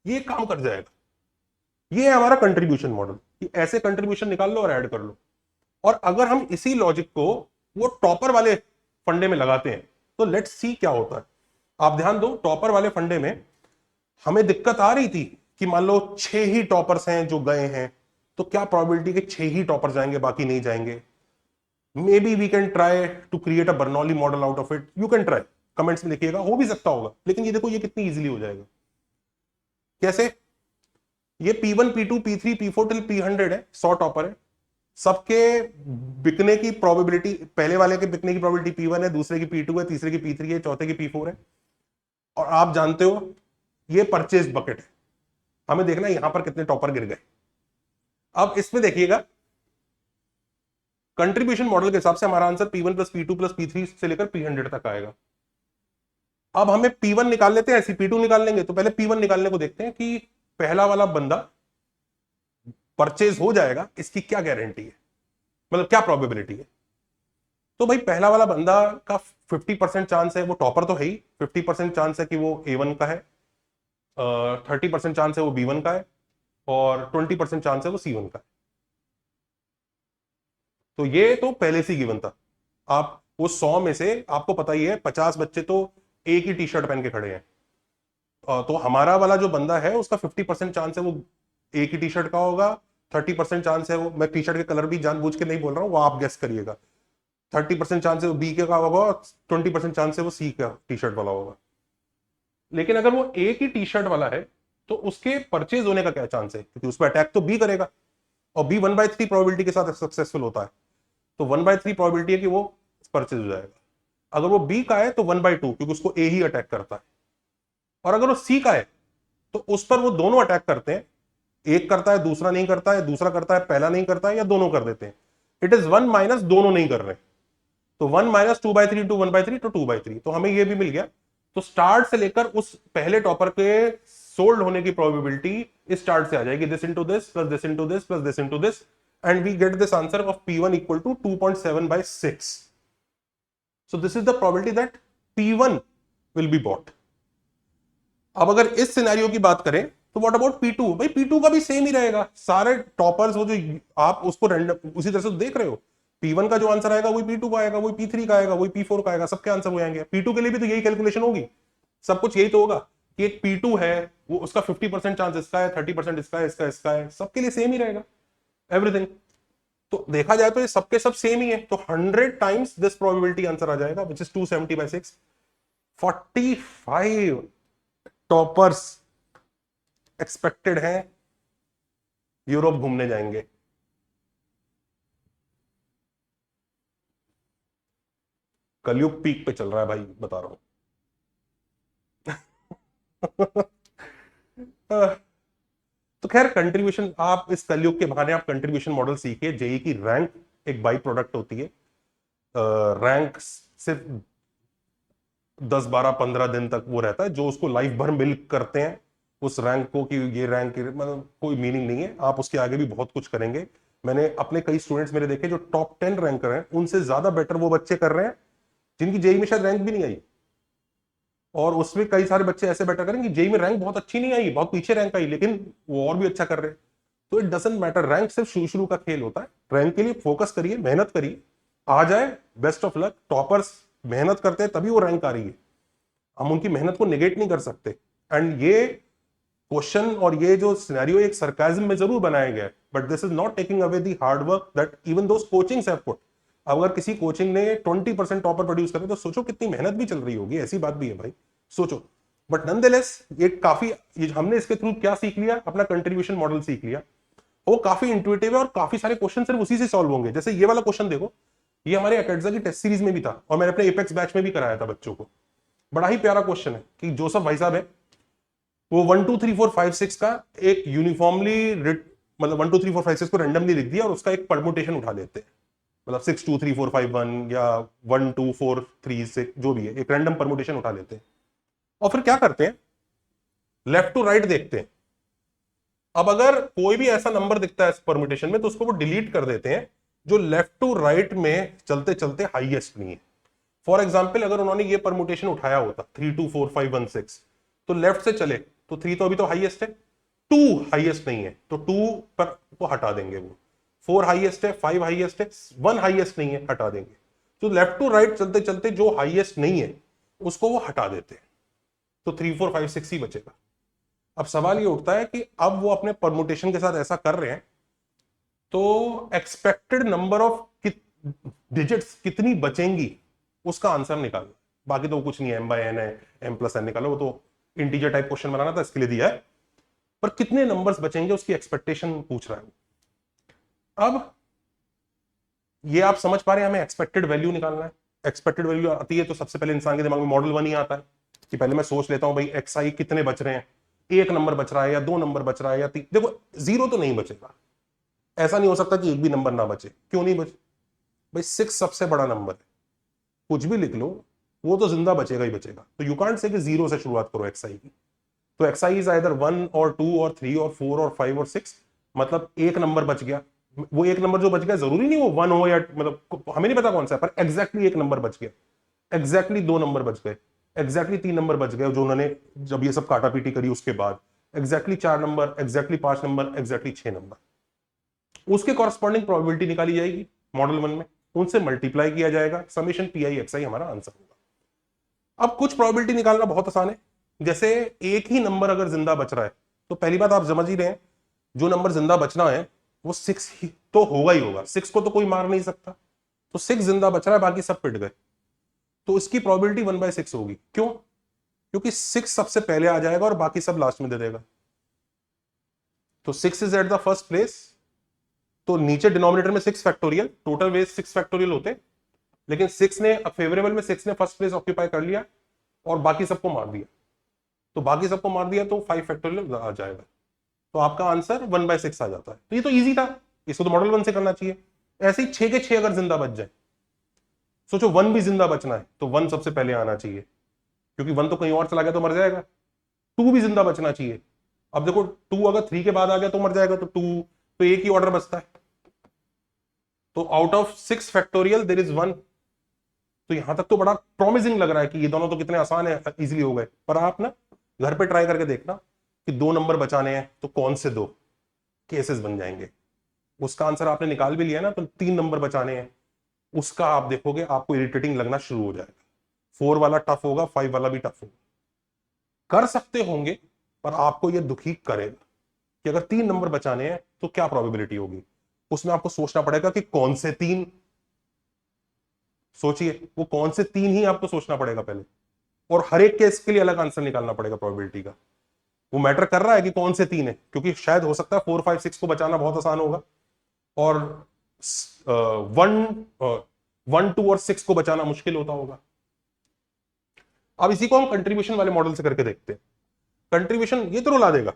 ये काम कर जाएगा। ये है हमारा कंट्रीब्यूशन मॉडल, कि ऐसे कंट्रीब्यूशन निकाल लो और ऐड कर लो। और अगर हम इसी लॉजिक को वो टॉपर वाले फंडे में लगाते हैं, तो लेट्स सी क्या होता है। आप ध्यान दो, टॉपर वाले फंडे में हमें दिक्कत आ रही थी कि मान लो 6 ही टॉपर्स हैं जो गए हैं, तो क्या प्रोबेबिलिटी के 6 ही टॉपर जाएंगे, बाकी नहीं जाएंगे? Maybe we can try to create a Bernoulli model out of it. You can try, comments में लिखिएगा, हो भी सकता होगा। लेकिन ये देखो ये कितनी इजीली हो जाएगा। कैसे? ये P1, P2, P3, P4 till P100 है, 100 टॉपर है। सबके बिकने की प्रोबेबिलिटी, पहले वाले के बिकने की प्रोबेबिलिटी P1 है, दूसरे की P2 है, तीसरे की P3 है, चौथे की P4 है। और आप जानते हो ये परचेज बकेट है, हमें देखना है यहां पर कितने टॉपर गिर गए। अब इसमें देखिएगा, कंट्रीब्यूशन मॉडल के हिसाब से हमारा answer P1 plus P2 plus P3 से लेकर P100 तक आएगा। अब हमें P1 निकाल लेते हैं, ऐसी P2 निकाल लेंगे। तो पहले P1 निकालने को देखते हैं कि पहला वाला बंदा परचेज हो जाएगा, इसकी क्या गारंटी है, मतलब क्या प्रोबेबिलिटी है। तो भाई पहला वाला बंदा का 50% चांस है, वो टॉपर तो है ही, 50% चांस है कि वो A1 का है, 30% चांस है वो B1 का है, और 20% चांस है वो C1 का है। तो ये तो पहले से गिवन था। आप वो 100 में से आपको पता ही है 50 बच्चे तो एक ही टी शर्ट पहन के खड़े हैं। तो हमारा वाला जो बंदा है उसका 50% चांस है वो एक ही टी शर्ट का होगा, 30% चांस है वो, मैं टी शर्ट के कलर भी जानबूझ के नहीं बोल रहा हूँ, वो आप गेस करिएगा, 30% चांस है वो बी के का होगा, और 20% चांस है वो सी का टी शर्ट वाला होगा। लेकिन अगर वो एक ही टी शर्ट वाला है, तो उसके परचेज होने का क्या चांस है, क्योंकि उस पर अटैक तो बी करेगा, और बी 1/3 प्रोबेबिलिटी के साथ सक्सेसफुल होता है। तो 1/3 प्रोबेबिलिटी है कि वो परचेज हो जाएगा। अगर वो बी का है तो 1/2, क्योंकि उसको ए ही अटैक करता है। और अगर वो सी का है तो उस पर वो दोनों अटैक करते हैं, एक करता है दूसरा नहीं करता है, दूसरा करता है पहला नहीं करता है, या दोनों कर देते हैं। इट इज 1 माइनस दोनों नहीं कर रहे, तो 1 माइनस 2/3 इंटू 1/3 तो 2/3, तो हमें ये भी मिल गया। तो स्टार्ट से लेकर उस पहले टॉपर के सोल्ड होने की प्रोबेबिलिटी स्टार्ट से आ जाएगी, this into this plus this into this plus this into this, and we get this answer of P1 equal to 2.7/6। So this is the probability that P1 will be bought. अब अगर इस सिनेरियो की बात करें तो व्हाट अबाउट P2? भाई P2 का भी सेम ही रहेगा, सारे टॉपर्स वो जो आप उसको रैंडम उसी तरह से देख रहे हो, P1 का जो आंसर आएगा वही P2 का आएगा, वही P3 का आएगा, वही P4 का आएगा, सबके आंसर हो जाएंगे। P2 के लिए भी तो यही कैलकुलेशन होगी, सब कुछ यही तो होगा कि एक P2 है, वो उसका 50% चांस इसका है, 30% इसका है, इसका इसका है, सबके लिए सेम ही रहेगा एवरीथिंग। तो देखा जाए तो ये सबके सब सेम ही है, तो 100 टाइम्स दिस प्रोबेबिलिटी आंसर आ जाएगा, विच इज 270/6। 45 टॉपर्स एक्सपेक्टेड है यूरोप घूमने जाएंगे। कलयुग पीक पे चल रहा है भाई, बता रहा हूं। तो खैर कंट्रीब्यूशन, आप इस कलयुग के बहाने आप कंट्रीब्यूशन मॉडल सीखिए। जेई की रैंक एक बाई प्रोडक्ट होती है, रैंक सिर्फ 10 12 15 दिन तक वो रहता है, जो उसको लाइफ भर मिल्क करते हैं उस रैंक को कि ये रैंक, मतलब कोई मीनिंग नहीं है, आप उसके आगे भी बहुत कुछ करेंगे। मैंने अपने कई स्टूडेंट्स मेरे देखे जो टॉप 10 रैंकर हैं, उनसे ज्यादा बेटर वो बच्चे कर रहे हैं जिनकी जेई में शायद रैंक भी नहीं आई, और उसमें कई सारे बच्चे ऐसे बेटर करेंगे जेई में रैंक बहुत अच्छी नहीं आई, बहुत पीछे रैंक आई, लेकिन वो और भी अच्छा कर रहे हैं। तो इट डजंट मैटर, रैंक सिर्फ शुरू शुरू का खेल होता है। रैंक के लिए फोकस करिए, मेहनत करिए, आ जाए बेस्ट ऑफ लक। टॉपर्स मेहनत करते हैं तभी वो रैंक आ रही है, हम उनकी मेहनत को निगेट नहीं कर सकते। एंड ये क्वेश्चन और ये जो सिनेरियो एक सरकाजम में जरूर बनाया गया है, but this is not taking away the hard work that even those coachings have put. अगर किसी कोचिंग ने 20% टॉपर प्रोड्यूस करे तो सोचो कितनी मेहनत भी चल रही होगी, ऐसी बात भी है भाई, सोचो। बट नॉनदलेस ये काफी, हमने इसके थ्रू क्या सीख लिया, अपना कंट्रीब्यूशन मॉडल सीख लिया। वो काफी इंट्यूटिव है और काफी सारे क्वेश्चन सिर्फ उसी से सॉल्व होंगे। जैसे ये वाला क्वेश्चन देखो, ये हमारे एकेडजा की टेस्ट सीरीज में भी था और मैंने अपने एपेक्स बैच में भी कराया था बच्चों को। बड़ा ही प्यारा क्वेश्चन है कि जोसेफ भाई साहब है, वो 1 2 3 4 5 6 का एक यूनिफॉर्मली मतलब 1 2 3 4 5 6 को रैंडमली लिख दिया और उसका एक परमुटेशन उठा लेते हैं, मतलब 6 2 3 4 5 1 या 1 2 4 3 6 जो भी है, एक रैंडम परमुटेशन उठा लेते हैं और फिर क्या करते हैं, लेफ्ट टू राइट देखते हैं। अब अगर कोई भी ऐसा नंबर दिखता है इस परमुटेशन में तो उसको वो डिलीट कर देते हैं जो लेफ्ट टू राइट में चलते चलते हाईएस्ट नहीं है। फॉर एग्जाम्पल अगर उन्होंने ये परमुटेशन उठाया होता 3 2 4 5 1 6, तो लेफ्ट से चले तो 3 तो अभी तो हाईएस्ट है, 2 हाईएस्ट नहीं है तो 2 पर वो हटा देंगे, वो 4 हाईएस्ट है, 5 हाईएस्ट है, 1 हाईएस्ट नहीं है, हटा देंगे। तो लेफ्ट टू राइट चलते चलते जो हाईएस्ट नहीं है उसको वो हटा देते हैं, तो 3 4 5 6 ही बचेगा। अब सवाल ये उठता है कि अब वो अपने परमुटेशन के साथ ऐसा कर रहे हैं तो एक्सपेक्टेड नंबर ऑफ डिजिट्स कितनी बचेंगी उसका आंसर निकालना, बाकी तो कुछ नहीं है, m/n है, m+n निकालो, वो तो इंटीजर टाइप क्वेश्चन बनाना था इसके लिए दिया है, पर कितने नंबर्स बचेंगे उसकी एक्सपेक्टेशन पूछ रहा है। अब ये आप समझ पा रहे हैं, हमें एक्सपेक्टेड वैल्यू निकालना है। एक्सपेक्टेड वैल्यू आती है तो सबसे पहले इंसान के दिमाग में मॉडल 1 ही आता है कि पहले मैं सोच लेता हूं भाई xi कितने बच रहे हैं, 1 नंबर बच रहा है या 2 नंबर बच रहा है या 3। देखो 0 तो नहीं बचेगा, ऐसा नहीं हो सकता कि एक भी नंबर ना बचे। क्यों नहीं बचे भाई, 6 सबसे बड़ा नंबर है, कुछ भी लिख लो वो तो जिंदा बचेगा ही बचेगा। तो यू कांट से कि 0 से शुरुआत करो xi की। तो xi इज आइदर 1 और 2 और 3 और 4 और 5 और 6, मतलब एक नंबर बच गया। वो एक नंबर जो बच गया जरूरी नहीं वो 1 हो या, मतलब हमें नहीं पता कौन सा है, पर एग्जैक्टली एक नंबर बच गया, एग्जैक्टली 2 नंबर बच गए, एग्जैक्टली 3 नंबर बच गए जो उन्होंने जब ये सब काटा पीटी करी उसके बाद, exactly 4 number, exactly 5 number, exactly 6 number. उसके कॉरस्पॉन्डिंग प्रोबेबिलिटी निकाली जाएगी मॉडल 1 में, उनसे मल्टीप्लाई किया जाएगा, समेशन PI हमारा आंसर होगा। अब कुछ प्रोबेबिलिटी निकालना बहुत आसान है, जैसे एक ही नंबर अगर जिंदा बच रहा है तो पहली बात आप समझ ही रहे हैं जो नंबर जिंदा बचना है वो 6 ही तो होगा ही होगा, 6 को तो कोई मार नहीं सकता, तो 6 जिंदा बच रहा है, बाकी सब पिट गए, तो इसकी प्रोबेबिलिटी 1/6 होगी। क्यों? क्योंकि 6 सबसे पहले आ जाएगा और बाकी सब लास्ट में दे देगा। तो 6 is at the first place, तो नीचे डिनोमिनेटर में 6 फैक्टोरियल, टोटल वेज 6 फैक्टोरियल होते, लेकिन 6 ने फेवरेबल में 6 ने फर्स्ट प्लेस ऑक्यूपाई कर लिया और बाकी सबको मार दिया, तो बाकी सबको मार दिया तो 5 फैक्टोरियल आ जाएगा, तो आपका आंसर 1/6 आ जाता है। तो ये तो इजी था, इसको तो मॉडल 1 से करना चाहिए। ऐसे ही 6 के 6 अगर जिंदा बच जाए, सोचो 1 भी जिंदा बचना है तो 1 सबसे पहले आना चाहिए, क्योंकि 1 तो कहीं और चला गया तो मर जाएगा। 2 भी जिंदा बचना चाहिए, अब देखो 2 अगर 3 के बाद आ गया तो मर जाएगा, तो 2 तो एक ही ऑर्डर बचता है, तो out of 6 factorial there is 1। तो यहां तक तो बड़ा प्रॉमिसिंग लग रहा है कि ये दोनों तो कितने आसान है, इजीली हो गए, पर आप ना घर पे ट्राई करके देखना कि 2 नंबर बचाने हैं तो कौन से 2 केसेस बन जाएंगे। उसका आंसर आपने निकाल भी लिया ना, तो 3 नंबर बचाने हैं, उसका आप देखोगे आपको इरिटेटिंग लगना शुरू हो जाएगा। 4 वाला टफ होगा, 5 वाला भी टफ होगा, कर सकते होंगे, पर आपको यह दुखी करेगा कि अगर 3 नंबर बचाने हैं तो क्या प्रोबेबिलिटी होगी। उसमें आपको सोचना पड़ेगा कि कौन से 3, सोचिए वो कौन से 3 ही आपको सोचना पड़ेगा पहले, और हर एक केस के लिए अलग आंसर निकालना पड़ेगा प्रोबेबिलिटी का। वो मैटर कर रहा है कि कौन से 3 है, क्योंकि शायद हो सकता है 4 5 6 को बचाना बहुत आसान होगा और 1 2 और 6 को बचाना मुश्किल होता होगा। अब इसी को हम कंट्रीब्यूशन वाले मॉडल से करके देखते हैं। कंट्रीब्यूशन ये तो रुला देगा,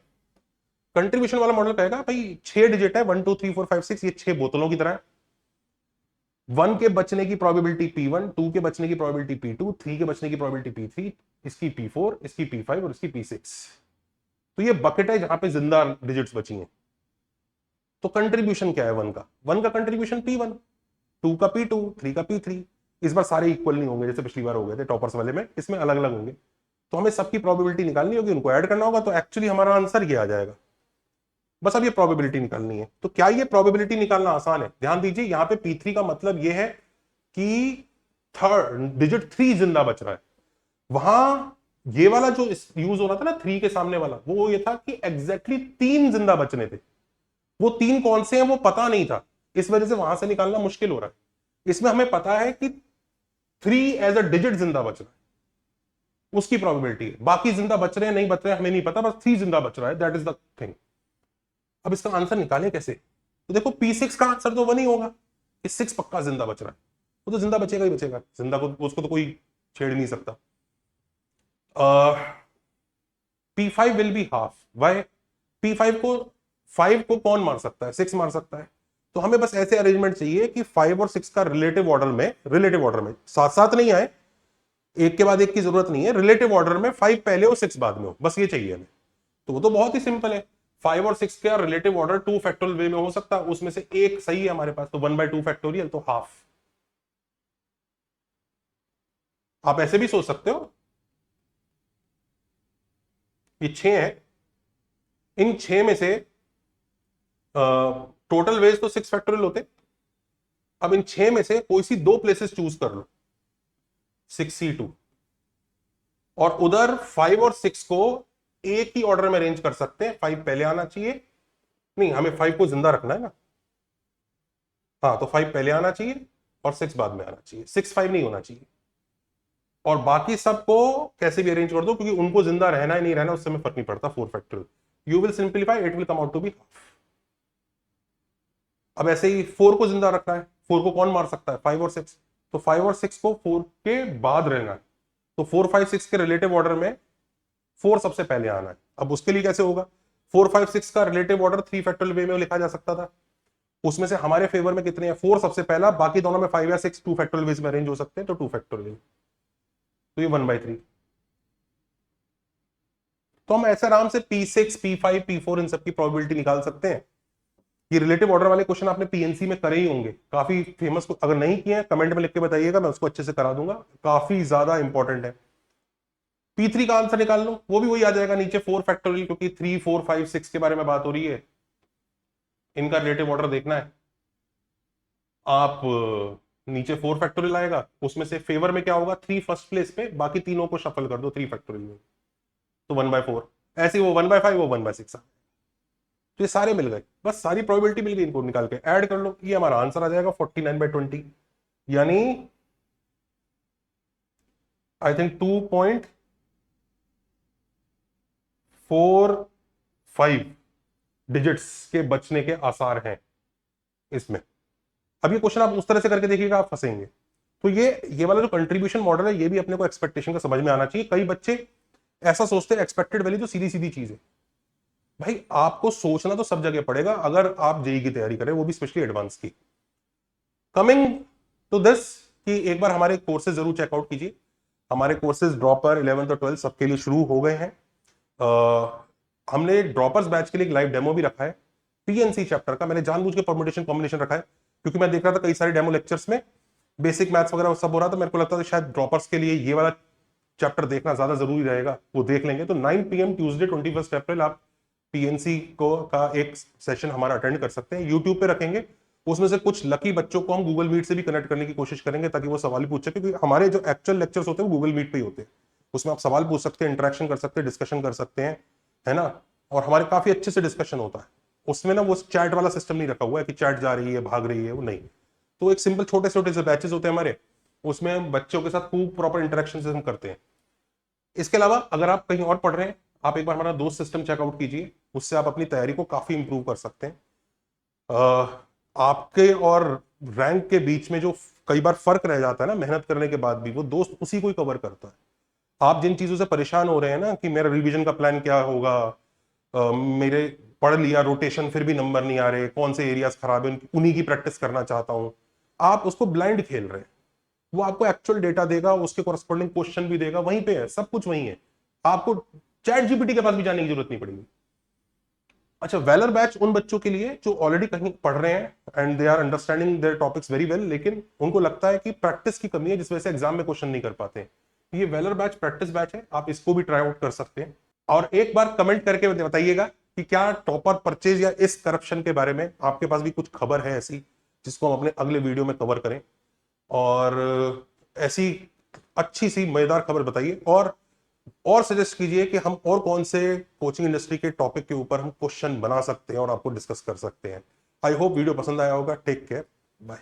कंट्रीब्यूशन वाला मॉडल कहेगा भाई 6 डिजिट है, 1 2 3 4 5 6, ये 6 बोतलों की तरह है, 1 के बचने की प्रोबेबिलिटी P1, 2 के बचने की प्रोबेबिलिटी P2, 3 के बचने की प्रोबेबिलिटी P3, इसकी P4, इसकी P5 और इसकी P6। तो ये बकेट है जहां पे जिंदा डिजिट्स बची हैं। तो कंट्रीब्यूशन क्या है 1 का? 1 का कंट्रीब्यूशन P1, 2 का P2, 3 का P3। इस बार सारे इक्वल नहीं होंगे जैसे पिछली बार हो गए थे टॉपर्स वाले में, इसमें अलग अलग होंगे। तो हमें सबकी प्रोबेबिलिटी निकालनी होगी, उनको ऐड करना होगा, तो एक्चुअली हमारा आंसर ये आ जाएगा। बस अब ये प्रोबेबिलिटी निकालनी है। तो क्या ये प्रोबेबिलिटी निकालना आसान है? ध्यान दीजिए, यहां पे P3 का मतलब ये है कि थर्ड डिजिट 3 जिंदा बच रहा है। वहां ये वाला जो यूज हो रहा था ना 3 के सामने वाला, वो ये था कि एग्जैक्टली 3 जिंदा बचने थे। वो 3 कौन से हैं वो पता नहीं था, इस वजह से वहां से निकालना मुश्किल हो रहा है। इसमें हमें पता है कि 3 एज अ डिजिट जिंदा बच रहा है, उसकी प्रोबेबिलिटी है। बाकी जिंदा बच रहे हैं नहीं बच रहे हैं हमें नहीं पता, बस 3 जिंदा बच रहा है, दैट इज द थिंग। अब इसका आंसर निकालें कैसे? तो देखो P6 का आंसर तो 1 ही होगा, कि 6 पक्का जिंदा बच रहा है। वो तो जिंदा बचेगा ही बचेगा, जिंदा को उसको तो कोई छेड़ नहीं सकता। P5 will be half. Y? P5 को 5 को कौन मार सकता है? 6 मार सकता है। तो हमें बस ऐसे अरेंजमेंट चाहिए कि 5 और 6 का रिलेटिव ऑर्डर में साथ साथ नहीं आए, एक के बाद एक की जरूरत नहीं है, रिलेटिव ऑर्डर में 5 पहले हो 6 बाद में हो, बस ये चाहिए हमें। तो वो तो बहुत ही सिंपल है। 5 और 6 का रिलेटिव ऑर्डर 2 फैक्टोरियल वे में हो सकता है, उसमें से एक सही है हमारे पास, तो 1/2 फैक्टोरियल, तो हाफ। आप ऐसे भी सोच सकते हो, ये 6 है, इन 6 में से टोटल वेज तो 6 फैक्टोरियल होते। अब इन 6 में से कोई सी 2 प्लेसेस चूज कर लो, 6C2, और उधर 5 और 6 को एक ही ऑर्डर में अरेंज कर सकते हैं। 5 पहले आना चाहिए, नहीं हमें 5 को जिंदा रखना है ना, हाँ, तो 5 पहले आना चाहिए और 6 बाद में आना चाहिए, 6-5 नहीं होना चाहिए। और बाकी सबको कैसे भी अरेंज कर दो, क्योंकि उनको जिंदा रहना है नहीं रहना उससे में फर्क नहीं पड़ता। 4 factorial, you will simplify, it will come out to be half. अब ऐसे ही 4 को जिंदा रखना है, 4 को कौन मार सकता है? 5 और 6। तो 5 और 6 को 4 के बाद रहना है, तो 4, 5, 6 के रिलेटिव ऑर्डर में 4 सबसे पहले आना है। अब उसके लिए कैसे होगा? 4, 5, 6 का रिलेटिव ऑर्डर 3 फैक्टोरियल वे में लिखा जा सकता था। उसमें से हमारे फेवर में कितने हैं? 4 सबसे पहला, बाकी दोनों में 5 या 6 2 फैक्टोरियल वेज में अरेंज हो सकते हैं, तो 2 फैक्टोरियल, तो ये 1/3। तो हम ऐसे आराम से P6, P5, P4 इन सबकी प्रोबेबिलिटी निकाल सकते हैं। ये रिलेटिव ऑर्डर वाले क्वेश्चन आपने पीएनसी में करे ही होंगे, काफी फेमस। अगर नहीं किए हैं कमेंट में लिख के बताइएगा, मैं उसको अच्छे से करा दूंगा, काफी ज्यादा इंपॉर्टेंट है। P3 का आंसर निकाल लो, वो भी वही आ जाएगा नीचे 4 फैक्टोरियल, क्योंकि 3, 4, 5, 6 के बारे में बात हो रही है, इनका रिलेटिव ऑर्डर देखना है। आप नीचे 4 फैक्टोरियल आएगा, उसमें से फेवर में क्या होगा? 3 फर्स्ट प्लेस पे, बाकी तीनों को शफल कर दो 3 फैक्टोरियल में, तो 1/4। ऐसे वो 1/5, वो 1/6। तो ये सारे मिल गए, बस सारी प्रोबेबिलिटी मिल गई, इनको निकाल के ऐड कर लो, ये हमारा आंसर आ जाएगा 49/20, यानी आई थिंक 2.45 डिजिट्स के बचने के आसार हैं इसमें। अब ये क्वेश्चन आप उस तरह से करके देखिएगा, आप फंसेंगे। तो ये वाला जो कंट्रीब्यूशन मॉडल है, ये भी अपने को एक्सपेक्टेशन का समझ में आना चाहिए। कई बच्चे ऐसा सोचते हैं एक्सपेक्टेड वैल्यू तो सीधी सीधी चीज है। भाई आपको सोचना तो सब जगह पड़ेगा अगर आप जेई की तैयारी करें, वो भी स्पेशली एडवांस की। कमिंग टू दिस, कि एक बार हमारे कोर्सेज जरूर चेकआउट कीजिए। हमारे कोर्सेज ड्रॉपर 11th और 12th सबके लिए शुरू हो गए हैं। हमने ड्रॉपर्स बैच के लिए एक लाइव डेमो भी रखा है पीएनसी चैप्टर का। मैंने जानबूझ के परम्यूटेशन कॉम्बिनेशन रखा है, क्योंकि मैं देख रहा था कई सारे डेमो लेक्चर्स में बेसिक मैथ्स वगैरह सब हो रहा था, मेरे को लगता था शायद ड्रॉपर्स के लिए ये वाला चैप्टर देखना ज्यादा जरूरी रहेगा, वो देख लेंगे। तो 9 PM ट्यूसडे 21 अप्रैल आप पीएनसी को का एक सेशन हमारा अटेंड कर सकते हैं, यूट्यूब पे रखेंगे। उसमें से कुछ लकी बच्चों को हम गूगल मीट से भी कनेक्ट करने की कोशिश करेंगे, ताकि वो सवाल पूछ सके, क्योंकि हमारे जो एक्चुअल लेक्चर्स होते हैं वो गूगल मीट पे ही होते हैं। उसमें आप सवाल पूछ सकते हैं, इंटरेक्शन कर सकते हैं, डिस्कशन कर सकते हैं, है ना। और हमारे काफी अच्छे से डिस्कशन होता है उसमें ना, वो चैट वाला सिस्टम नहीं रखा हुआ है कि चैट जा रही है भाग रही है, वो नहीं। तो एक सिंपल छोटे छोटे से बैचेस होते हैं हमारे, उसमें बच्चों के साथ खूब प्रॉपर इंटरेक्शन से हम करते हैं। इसके अलावा अगर आप कहीं और पढ़ रहे हैं, आप एक बार हमारा दोस्त सिस्टम चेकआउट कीजिए, उससे आप अपनी तैयारी को काफी इंप्रूव कर सकते हैं। आपके और रैंक के बीच में जो कई बार फर्क रह जाता है ना मेहनत करने के बाद भी, वो दोस्त उसी को ही कवर करता है। आप जिन चीजों से परेशान हो रहे हैं ना, कि मेरा रिवीजन का प्लान क्या होगा, मेरे पढ़ लिया रोटेशन फिर भी नंबर नहीं आ रहे, कौन से एरियाज खराब है, उन्हीं की प्रैक्टिस करना चाहता हूं, आप उसको ब्लाइंड खेल रहे हैं। वो आपको एक्चुअल डेटा देगा, उसके कॉरेस्पॉन्डिंग क्वेश्चन भी देगा, वहीं पे है, सब कुछ वहीं है, आपको चैट जीपीटी के पास भी जाने की जरूरत नहीं पड़ेगी। अच्छा, वेलर बैच उन बच्चों के लिए जो ऑलरेडी कहीं पढ़ रहे हैं and they are understanding their topics very well, लेकिन उनको लगता है कि प्रैक्टिस की कमी है जिस वजह से एग्जाम में क्वेश्चन नहीं कर पाते हैं। ये वेलर बैच प्रैक्टिस बैच है, आप इसको भी ट्राई आउट कर सकते हैं। और एक बार कमेंट करके बताइएगा कि क्या टॉपर परचेज या इस करप्शन के बारे में आपके पास भी कुछ खबर है ऐसी, जिसको हम अपने अगले वीडियो में कवर करें। और ऐसी अच्छी सी मजेदार खबर बताइए, और सजेस्ट कीजिए कि हम और कौन से कोचिंग इंडस्ट्री के टॉपिक के ऊपर हम क्वेश्चन बना सकते हैं और आपको डिस्कस कर सकते हैं। आई होप वीडियो पसंद आया होगा। Take care, bye.